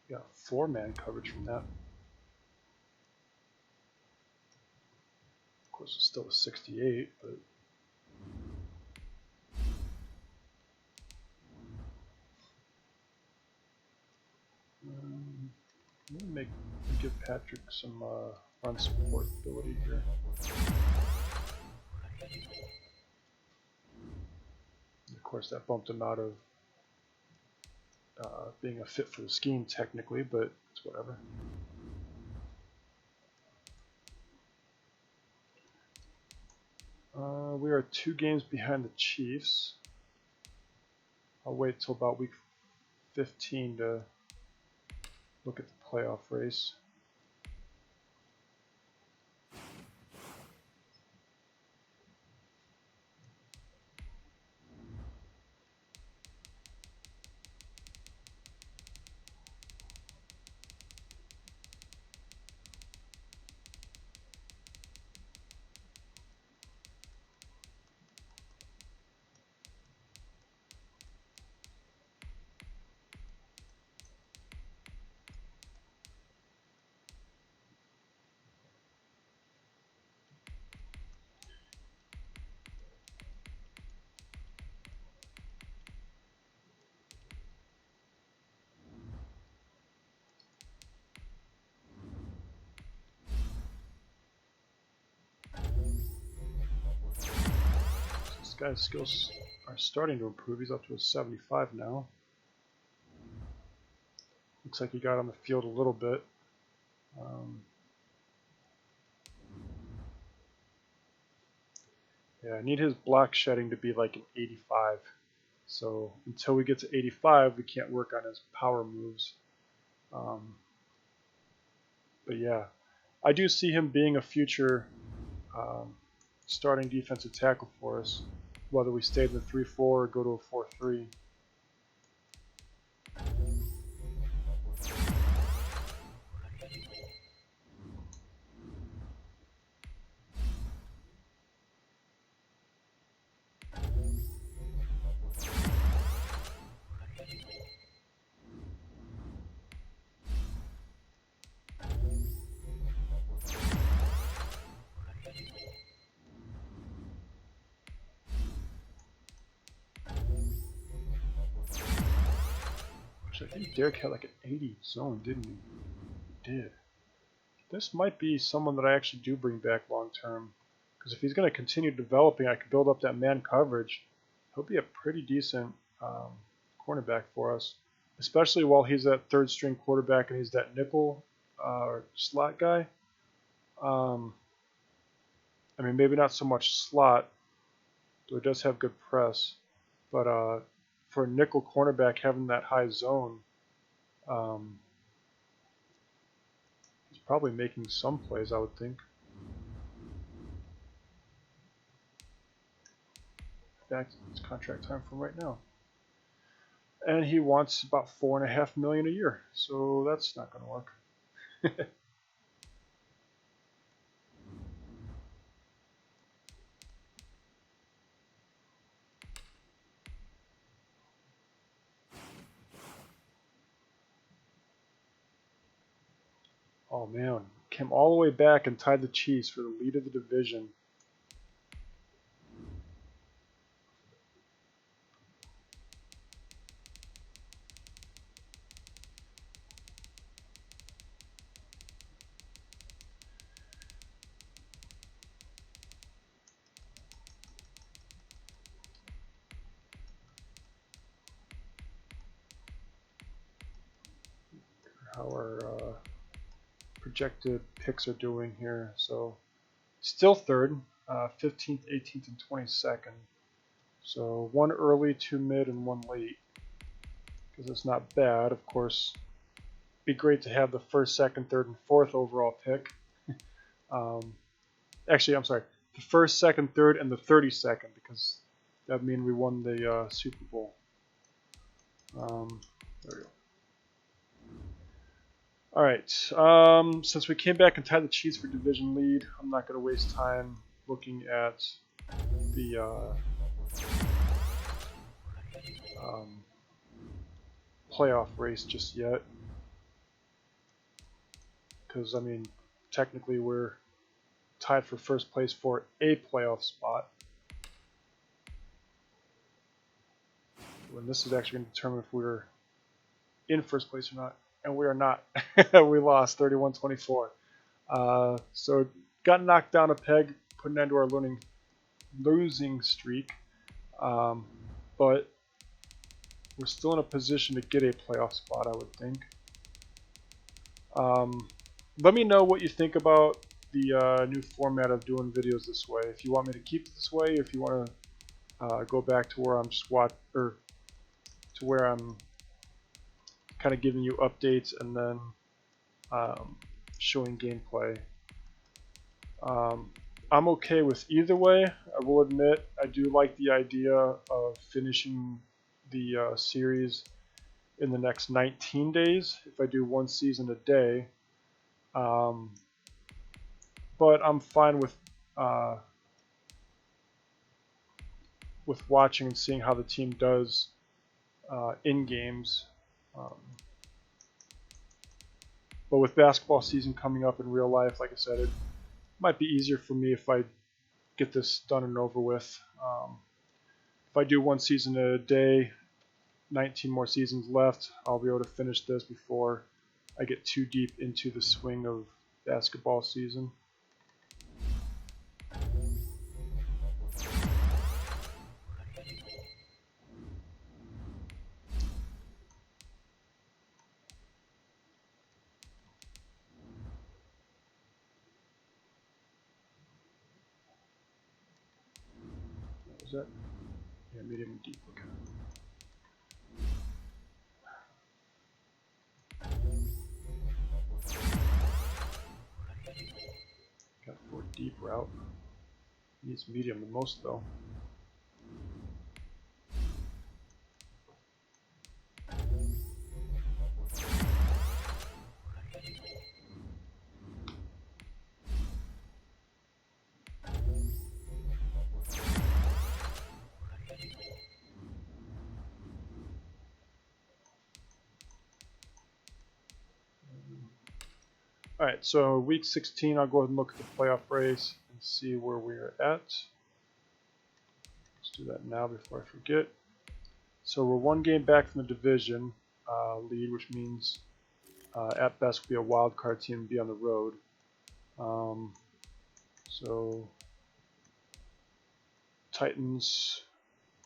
Got 4-man coverage from that. Of course, it's still a 68, but I'm gonna give Patrick some run support ability here. And of course, that bumped him out of being a fit for the scheme technically, but it's whatever. We are 2 games behind the Chiefs. I'll wait till about week 15 to look at the playoff race. This guy's skills are starting to improve. He's up to a 75 now. Looks like he got on the field a little bit. Yeah, I need his block shedding to be like an 85. So until we get to 85, we can't work on his power moves. But yeah, I do see him being a future starting defensive tackle for us, whether we stay in the 3-4 or go to a 4-3. Actually, I think Derek had like an 80 zone, didn't he? He did. This might be someone that I actually do bring back long term. Because if he's going to continue developing, I can build up that man coverage. He'll be a pretty decent cornerback for us. Especially while he's that third string quarterback and he's that nickel slot guy. I mean, maybe not so much slot, though he does have good press. But for a nickel cornerback, having that high zone, he's probably making some plays, I would think. In fact, it's contract time for him right now. And he wants about $4.5 million a year, so that's not going to work. Oh man, came all the way back and tied the Chiefs for the lead of the division. how our projected picks are doing here. So still third, 15th, 18th, and 22nd. So one early, two mid, and one late. Because it's not bad. Of course, it'd be great to have the first, second, third, and fourth overall pick. Actually, I'm sorry, the first, second, third, and the 32nd, because that would mean we won the Super Bowl. There we go. All right. Since we came back and tied the Chiefs for division lead, I'm not going to waste time looking at the playoff race just yet, because I mean, technically we're tied for first place for a playoff spot. When this is actually going to determine if we're in first place or not, and we are not. We lost 31-24. So got knocked down a peg, put an end to our losing streak, but we're still in a position to get a playoff spot, I would think. Let me know what you think about the new format of doing videos this way. If you want me to keep it this way, if you want to go back to where I'm just to where I'm kind of giving you updates and then showing gameplay. I'm okay with either way. I will admit I do like the idea of finishing the series in the next 19 days if I do one season a day. But I'm fine with watching and seeing how the team does in games. But with basketball season coming up in real life, like I said, it might be easier for me if I get this done and over with. If I do one season a day, 19 more seasons left, I'll be able to finish this before I get too deep into the swing of basketball season. Is that? Yeah, medium and deep. Okay. Got for deep route. Needs medium the most though. Alright, so week 16, I'll go ahead and look at the playoff race and see where we're at. Let's do that now before I forget. So we're one game back from the division lead, which means at best we'll be a wild card team and be on the road. So Titans,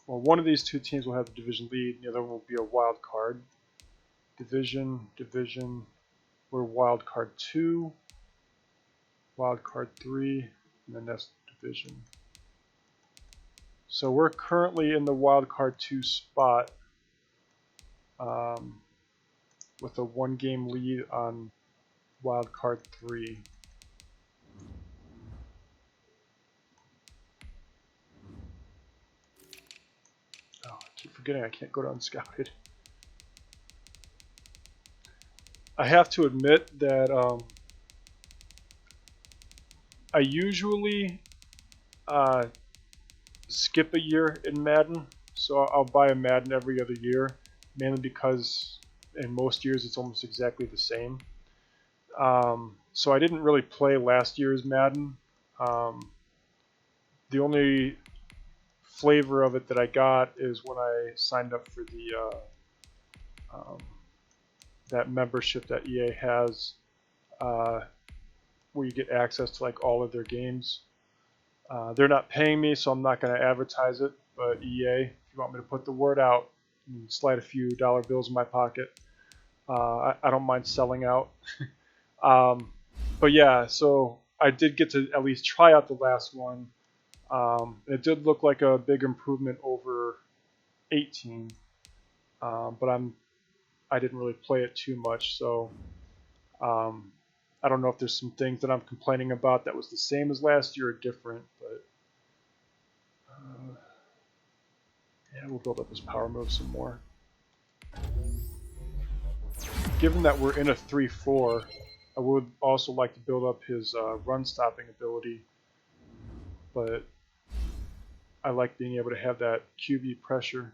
well, one of these two teams will have the division lead, and the other one will be a wild card. Division, we're wild card 2, wild card 3, and then that's division. So we're currently in the wild card 2 spot with a 1-game lead on wild card 3. Oh, I keep forgetting I can't go to unscouted. I have to admit that I usually skip a year in Madden, so I'll buy a Madden every other year, mainly because in most years it's almost exactly the same. So I didn't really play last year's Madden. The only flavor of it that I got is when I signed up for the that membership that EA has, where you get access to like all of their games. They're not paying me, so I'm not going to advertise it. But EA, if you want me to put the word out and slide a few dollar bills in my pocket, I don't mind selling out. But yeah, so I did get to at least try out the last one. It did look like a big improvement over 18, but I didn't really play it too much, so um, I don't know if there's some things that I'm complaining about that was the same as last year or different. But yeah, we'll build up his power move some more. Given that we're in a 3-4, I would also like to build up his run stopping ability, but I like being able to have that QB pressure.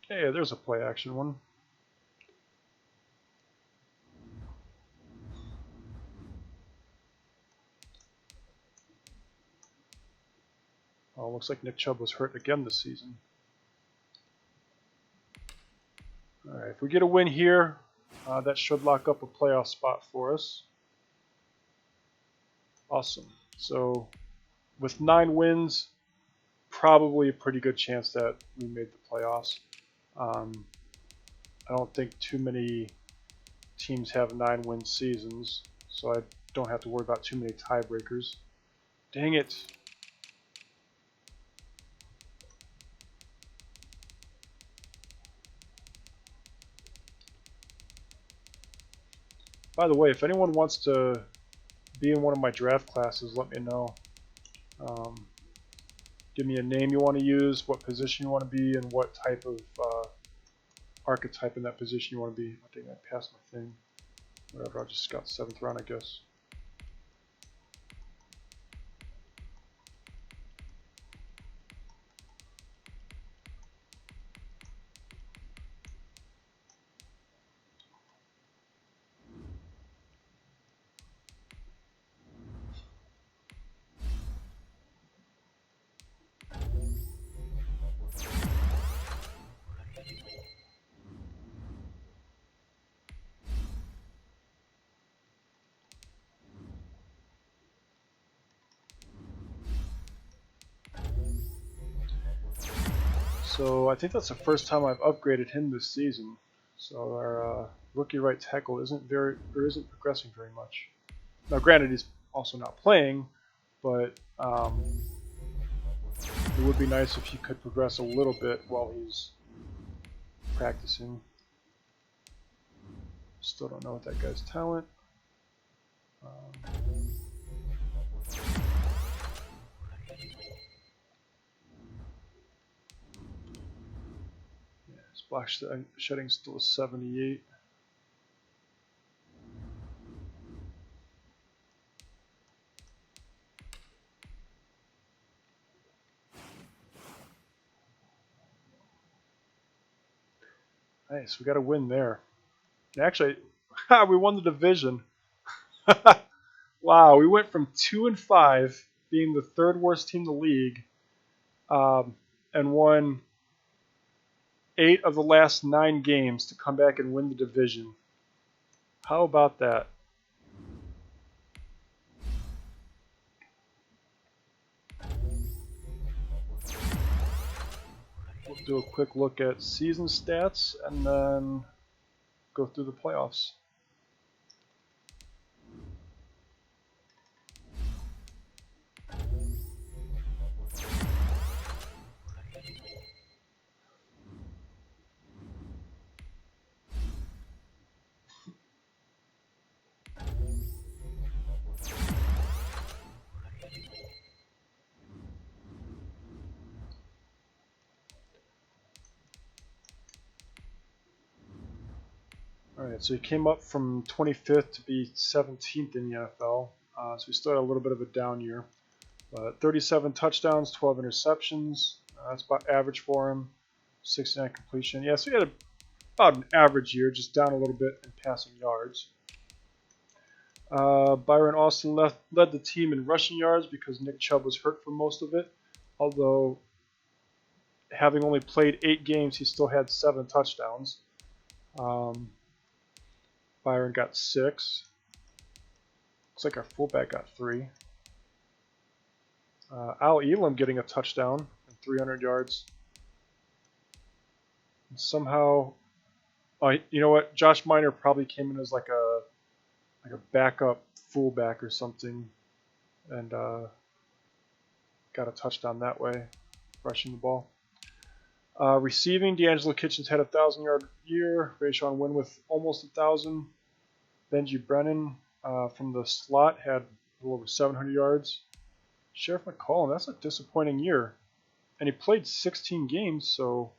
Hey, there's a play action one. Oh, looks like Nick Chubb was hurt again this season. All right, if we get a win here, that should lock up a playoff spot for us. Awesome. So with 9 wins, probably a pretty good chance that we made the playoffs. I don't think too many teams have 9-win seasons, so I don't have to worry about too many tiebreakers. Dang it. By the way, if anyone wants to be in one of my draft classes, let me know. Give me a name you want to use, what position you want to be, and what type of archetype in that position you want to be. I think I passed my thing. Whatever, I just got 7th round, I guess. So I think that's the first time I've upgraded him this season. So our rookie right tackle isn't progressing very much. Now, granted, he's also not playing, but it would be nice if he could progress a little bit while he's practicing. Still don't know what that guy's talent. Yeah, his block shedding still is 78. Nice, we got a win there. Actually, we won the division. Wow, we went from 2-5, being the 3rd worst team in the league, and won 8 of the last 9 games to come back and win the division. How about that? We'll do a quick look at season stats and then go through the playoffs. Alright, so he came up from 25th to be 17th in the NFL. So we still had a little bit of a down year. 37 touchdowns, 12 interceptions. That's about average for him. 69 completion. Yeah, so he had about an average year, just down a little bit in passing yards. Byron Austin led the team in rushing yards because Nick Chubb was hurt for most of it. Although having only played 8 games, he still had 7 touchdowns. Byron got 6. Looks like our fullback got 3. Al Elam getting a touchdown and 300 yards. And somehow, you know what? Josh Miner probably came in as like a backup fullback or something, and got a touchdown that way, rushing the ball. Receiving, D'Angelo Kitchens had a 1,000-yard year. Rayshawn Wynn with almost 1,000. Benji Brennan from the slot had a little over 700 yards. Sheriff McCollum, that's a disappointing year. And he played 16 games, so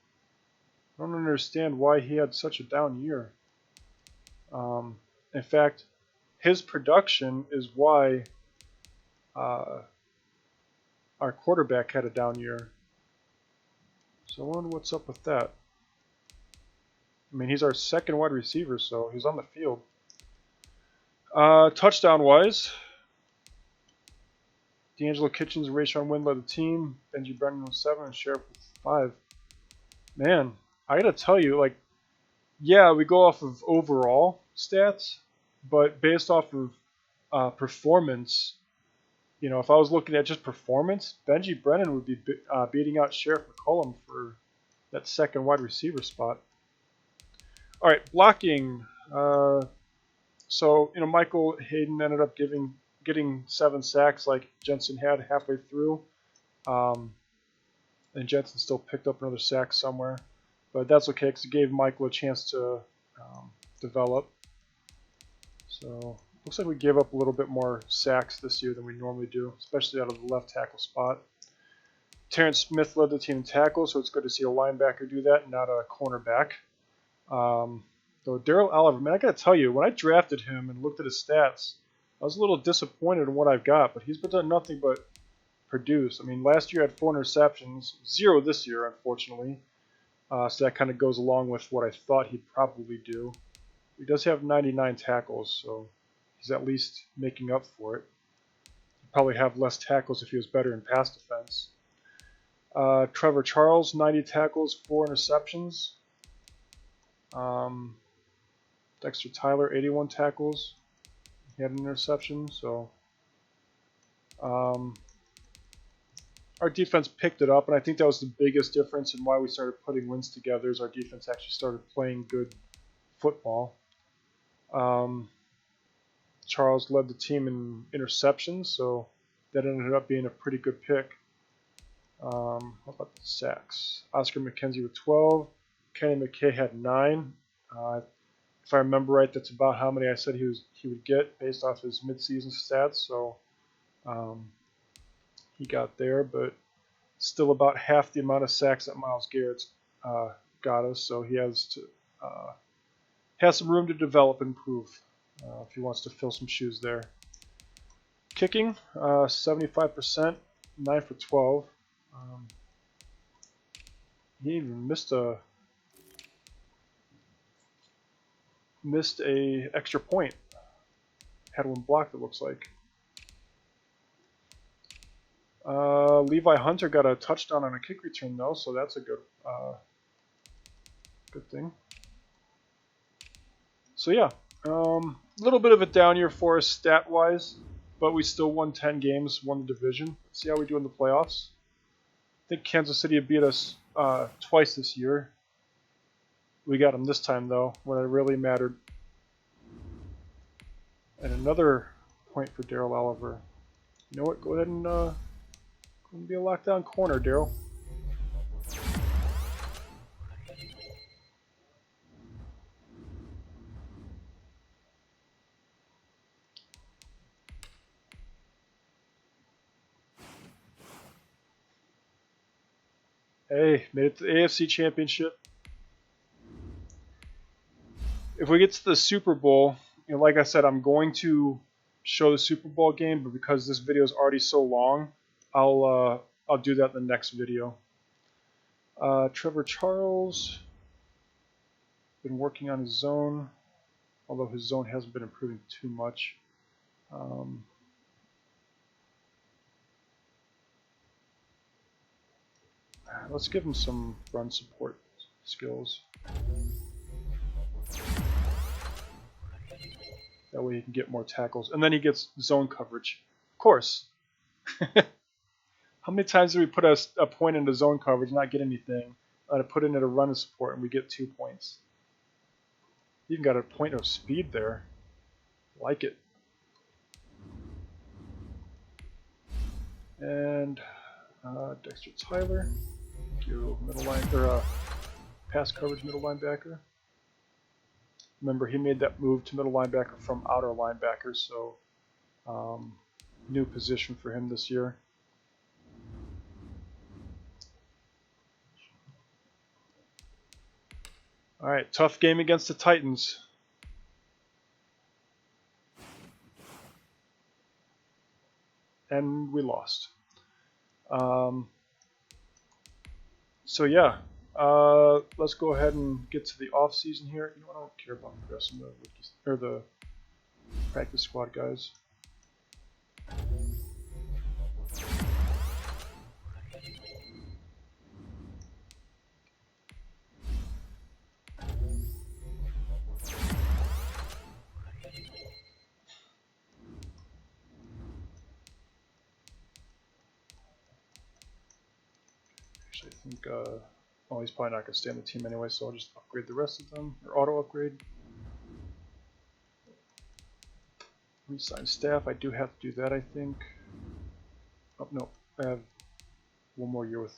I don't understand why he had such a down year. In fact, his production is why our quarterback had a down year. So I wonder what's up with that. I mean, he's our second wide receiver, so he's on the field. Touchdown-wise, D'Angelo Kitchens and Rayshawn Wynn led the team. Benji Brennan with 7 and Sheriff with 5. Man, I gotta tell you, like, yeah, we go off of overall stats, but based off of performance, you know, if I was looking at just performance, Benji Brennan would be beating out Sheriff McCollum for that second wide receiver spot. All right, blocking. So, you know, Michael Hayden ended up getting 7 sacks like Jensen had halfway through. And Jensen still picked up another sack somewhere. But that's okay because it gave Michael a chance to develop. So, looks like we gave up a little bit more sacks this year than we normally do, especially out of the left tackle spot. Terrence Smith led the team in tackles, so it's good to see a linebacker do that and not a cornerback. Though Daryl Oliver, man, I got to tell you, when I drafted him and looked at his stats, I was a little disappointed in what I've got, but he's been done nothing but produce. I mean, last year I had 4 interceptions, 0 this year, unfortunately. So that kind of goes along with what I thought he'd probably do. He does have 99 tackles, so he's at least making up for it. He'd probably have less tackles if he was better in pass defense. Trevor Charles, 90 tackles, 4 interceptions. Dexter Tyler, 81 tackles. He had an interception, so our defense picked it up, and I think that was the biggest difference in why we started putting wins together is our defense actually started playing good football. Charles led the team in interceptions, so that ended up being a pretty good pick. How about the sacks? Oscar McKenzie with 12. Kenny McKay had 9. If I remember right, that's about how many I said he would get based off his midseason stats. So he got there, but still about half the amount of sacks that Myles Garrett's got us. So he has some room to develop and improve if he wants to fill some shoes there. Kicking, 75%, 9 for 12. He even missed a extra point. Had one blocked, it looks like. Levi Hunter got a touchdown on a kick return though, so that's a good thing. So yeah, a little bit of a down year for us stat-wise, but we still won 10 games, won the division. Let's see how we do in the playoffs. I think Kansas City beat us twice this year. We got them this time, though, when it really mattered. And another point for Daryl Oliver. You know what? Go ahead and be a lockdown corner, Daryl. Hey, made it to the AFC Championship. If we get to the Super Bowl, you know, like I said, I'm going to show the Super Bowl game, but because this video is already so long, I'll do that in the next video. Trevor Charles, been working on his zone, although his zone hasn't been improving too much. Let's give him some run support skills. That way he can get more tackles. And then he gets zone coverage. Of course. How many times do we put a point into zone coverage and not get anything? To put in at a run support and we get 2 points. Even got a point of speed there. Like it. And Dexter Tyler. Do middle line or pass coverage middle linebacker. Remember, he made that move to middle linebacker from outer linebacker, so new position for him this year. All right, tough game against the Titans. And we lost. So yeah, let's go ahead and get to the off season here. You know, I don't care about the rest of the rookies or the practice squad guys. Actually, I think, well, he's probably not going to stay on the team anyway, so I'll just upgrade the rest of them, or auto upgrade. Resign staff, I do have to do that, I think. Oh, no, I have one more year with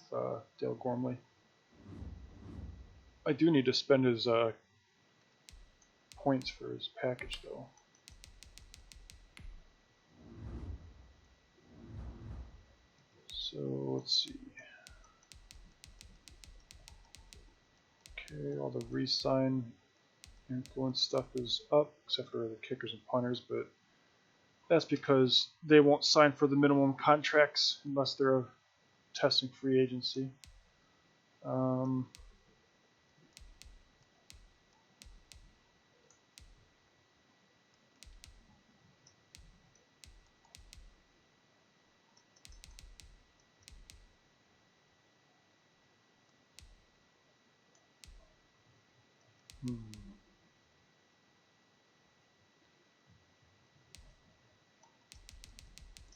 Dale Gormley. I do need to spend his points for his package, though. So, let's see. Okay, all the re-sign influence stuff is up, except for the kickers and punters, but that's because they won't sign for the minimum contracts unless they're a testing free agency.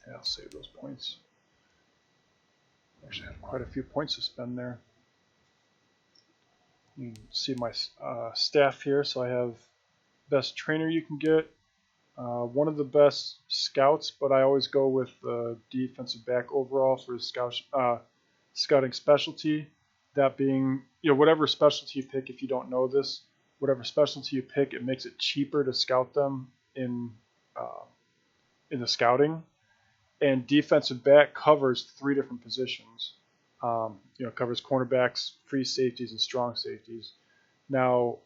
Yeah, I'll save those points. Actually, I have quite a few points to spend there. You can see my staff here. So I have best trainer you can get, one of the best scouts, but I always go with the defensive back overall for his scouting specialty. That being, you know, whatever specialty you pick, if you don't know this, whatever specialty you pick, it makes it cheaper to scout them in the scouting. And defensive back covers 3 different positions. You know, covers cornerbacks, free safeties, and strong safeties. Now,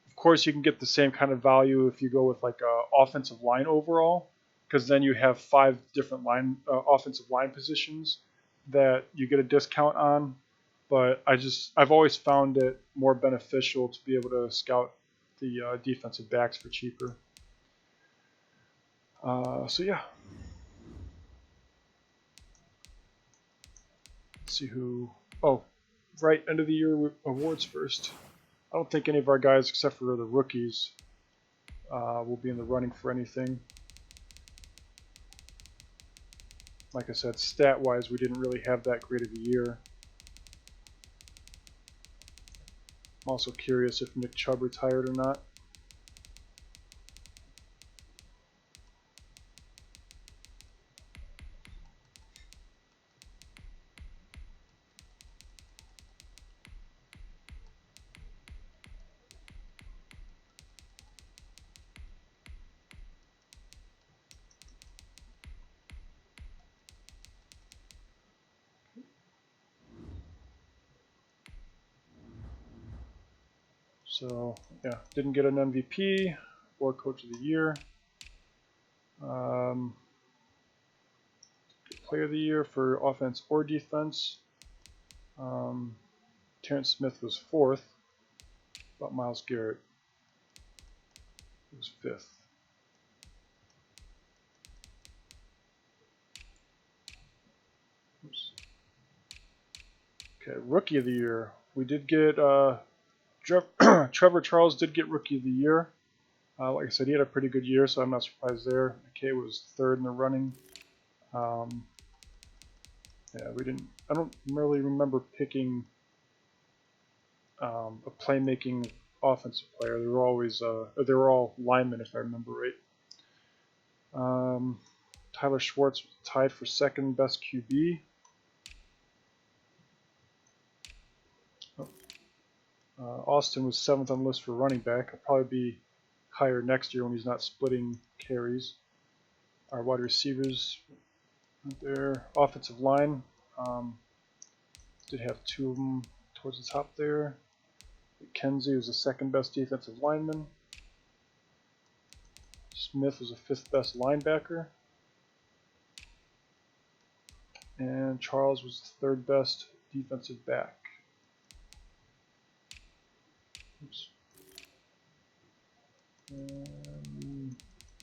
of course, you can get the same kind of value if you go with like a offensive line overall, because then you have 5 different offensive line positions that you get a discount on. But I've always found it more beneficial to be able to scout the defensive backs for cheaper. So yeah. Let's see who. Oh, right, end of the year awards first. I don't think any of our guys, except for the rookies, will be in the running for anything. Like I said, stat-wise, we didn't really have that great of a year. I'm also curious if Nick Chubb retired or not. So, yeah, didn't get an MVP or Coach of the Year. Player of the Year for offense or defense. Terrence Smith was 4th, but Myles Garrett was 5th. Oops. Okay, Rookie of the Year. We did get Trevor Charles did get Rookie of the Year. Like I said, he had a pretty good year, so I'm not surprised there. McKay was third in the running. Yeah, we didn't. I don't really remember picking a playmaking offensive player. They were always they were all linemen, if I remember right. Tyler Schwartz was tied for second best QB. Austin was 7th on the list for running back. He'll probably be higher next year when he's not splitting carries. Our wide receivers, their offensive line, did have 2 of them towards the top there. McKenzie was the 2nd best defensive lineman. Smith was the 5th best linebacker. And Charles was the 3rd best defensive back. Oops.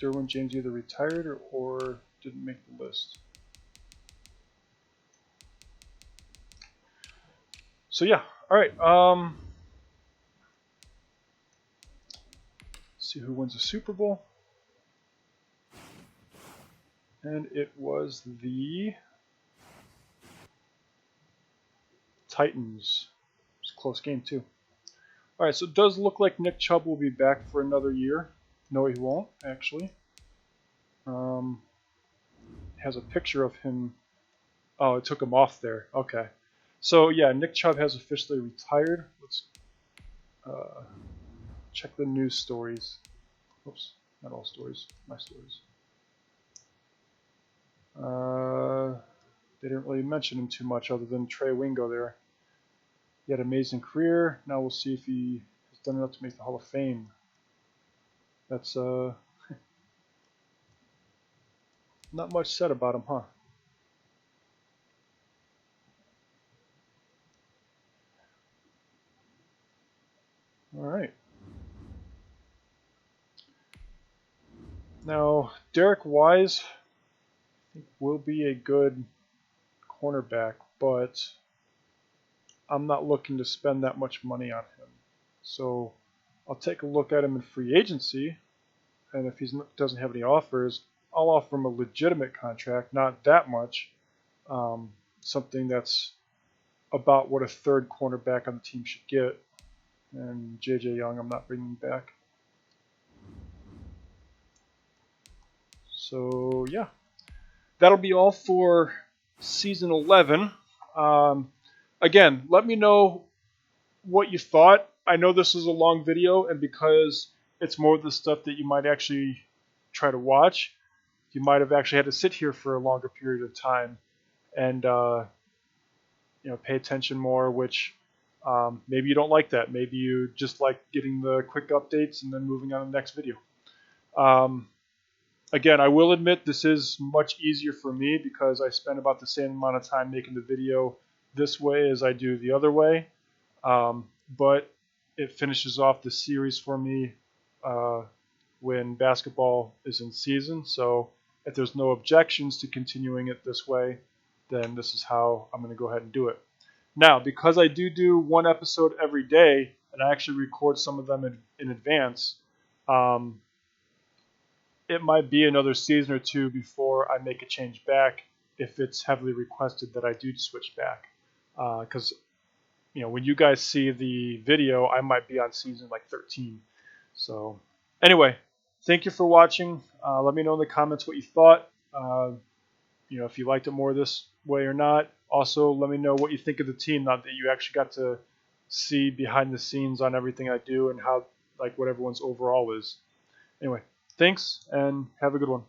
Derwin James either retired or didn't make the list. So yeah, all right. Let's see who wins the Super Bowl. And it was the Titans. It was a close game too. All right, so it does look like Nick Chubb will be back for another year. No, he won't, actually. Has a picture of him. Oh, it took him off there. Okay. So, yeah, Nick Chubb has officially retired. Let's check the news stories. Oops, not all stories. My stories. They didn't really mention him too much other than Trey Wingo there. He had an amazing career. Now we'll see if he has done enough to make the Hall of Fame. That's not much said about him, huh? All right. Now, Derek Wise, I think, will be a good cornerback, but I'm not looking to spend that much money on him. So I'll take a look at him in free agency, and if he doesn't have any offers, I'll offer him a legitimate contract, not that much, something that's about what a 3rd cornerback on the team should get. And J.J. Young, I'm not bringing back. So yeah, that'll be all for season 11. Again, let me know what you thought. I know this is a long video, and because it's more of the stuff that you might actually try to watch, you might have actually had to sit here for a longer period of time and pay attention more, which maybe you don't like that. Maybe you just like getting the quick updates and then moving on to the next video. Again, I will admit this is much easier for me because I spend about the same amount of time making the video this way as I do the other way. But it finishes off the series for me when basketball is in season. So if there's no objections to continuing it this way, then this is how I'm going to go ahead and do it. Now, because I do 1 episode every day, and I actually record some of them in advance, it might be another season or 2 before I make a change back if it's heavily requested that I do switch back. Because when you guys see the video, I might be on season like 13. So anyway, thank you for watching. Let me know in the comments what you thought. If you liked it more this way or not. Also, let me know what you think of the team now that you actually got to see behind the scenes on everything I do and how what everyone's overall is. Anyway, thanks and have a good one.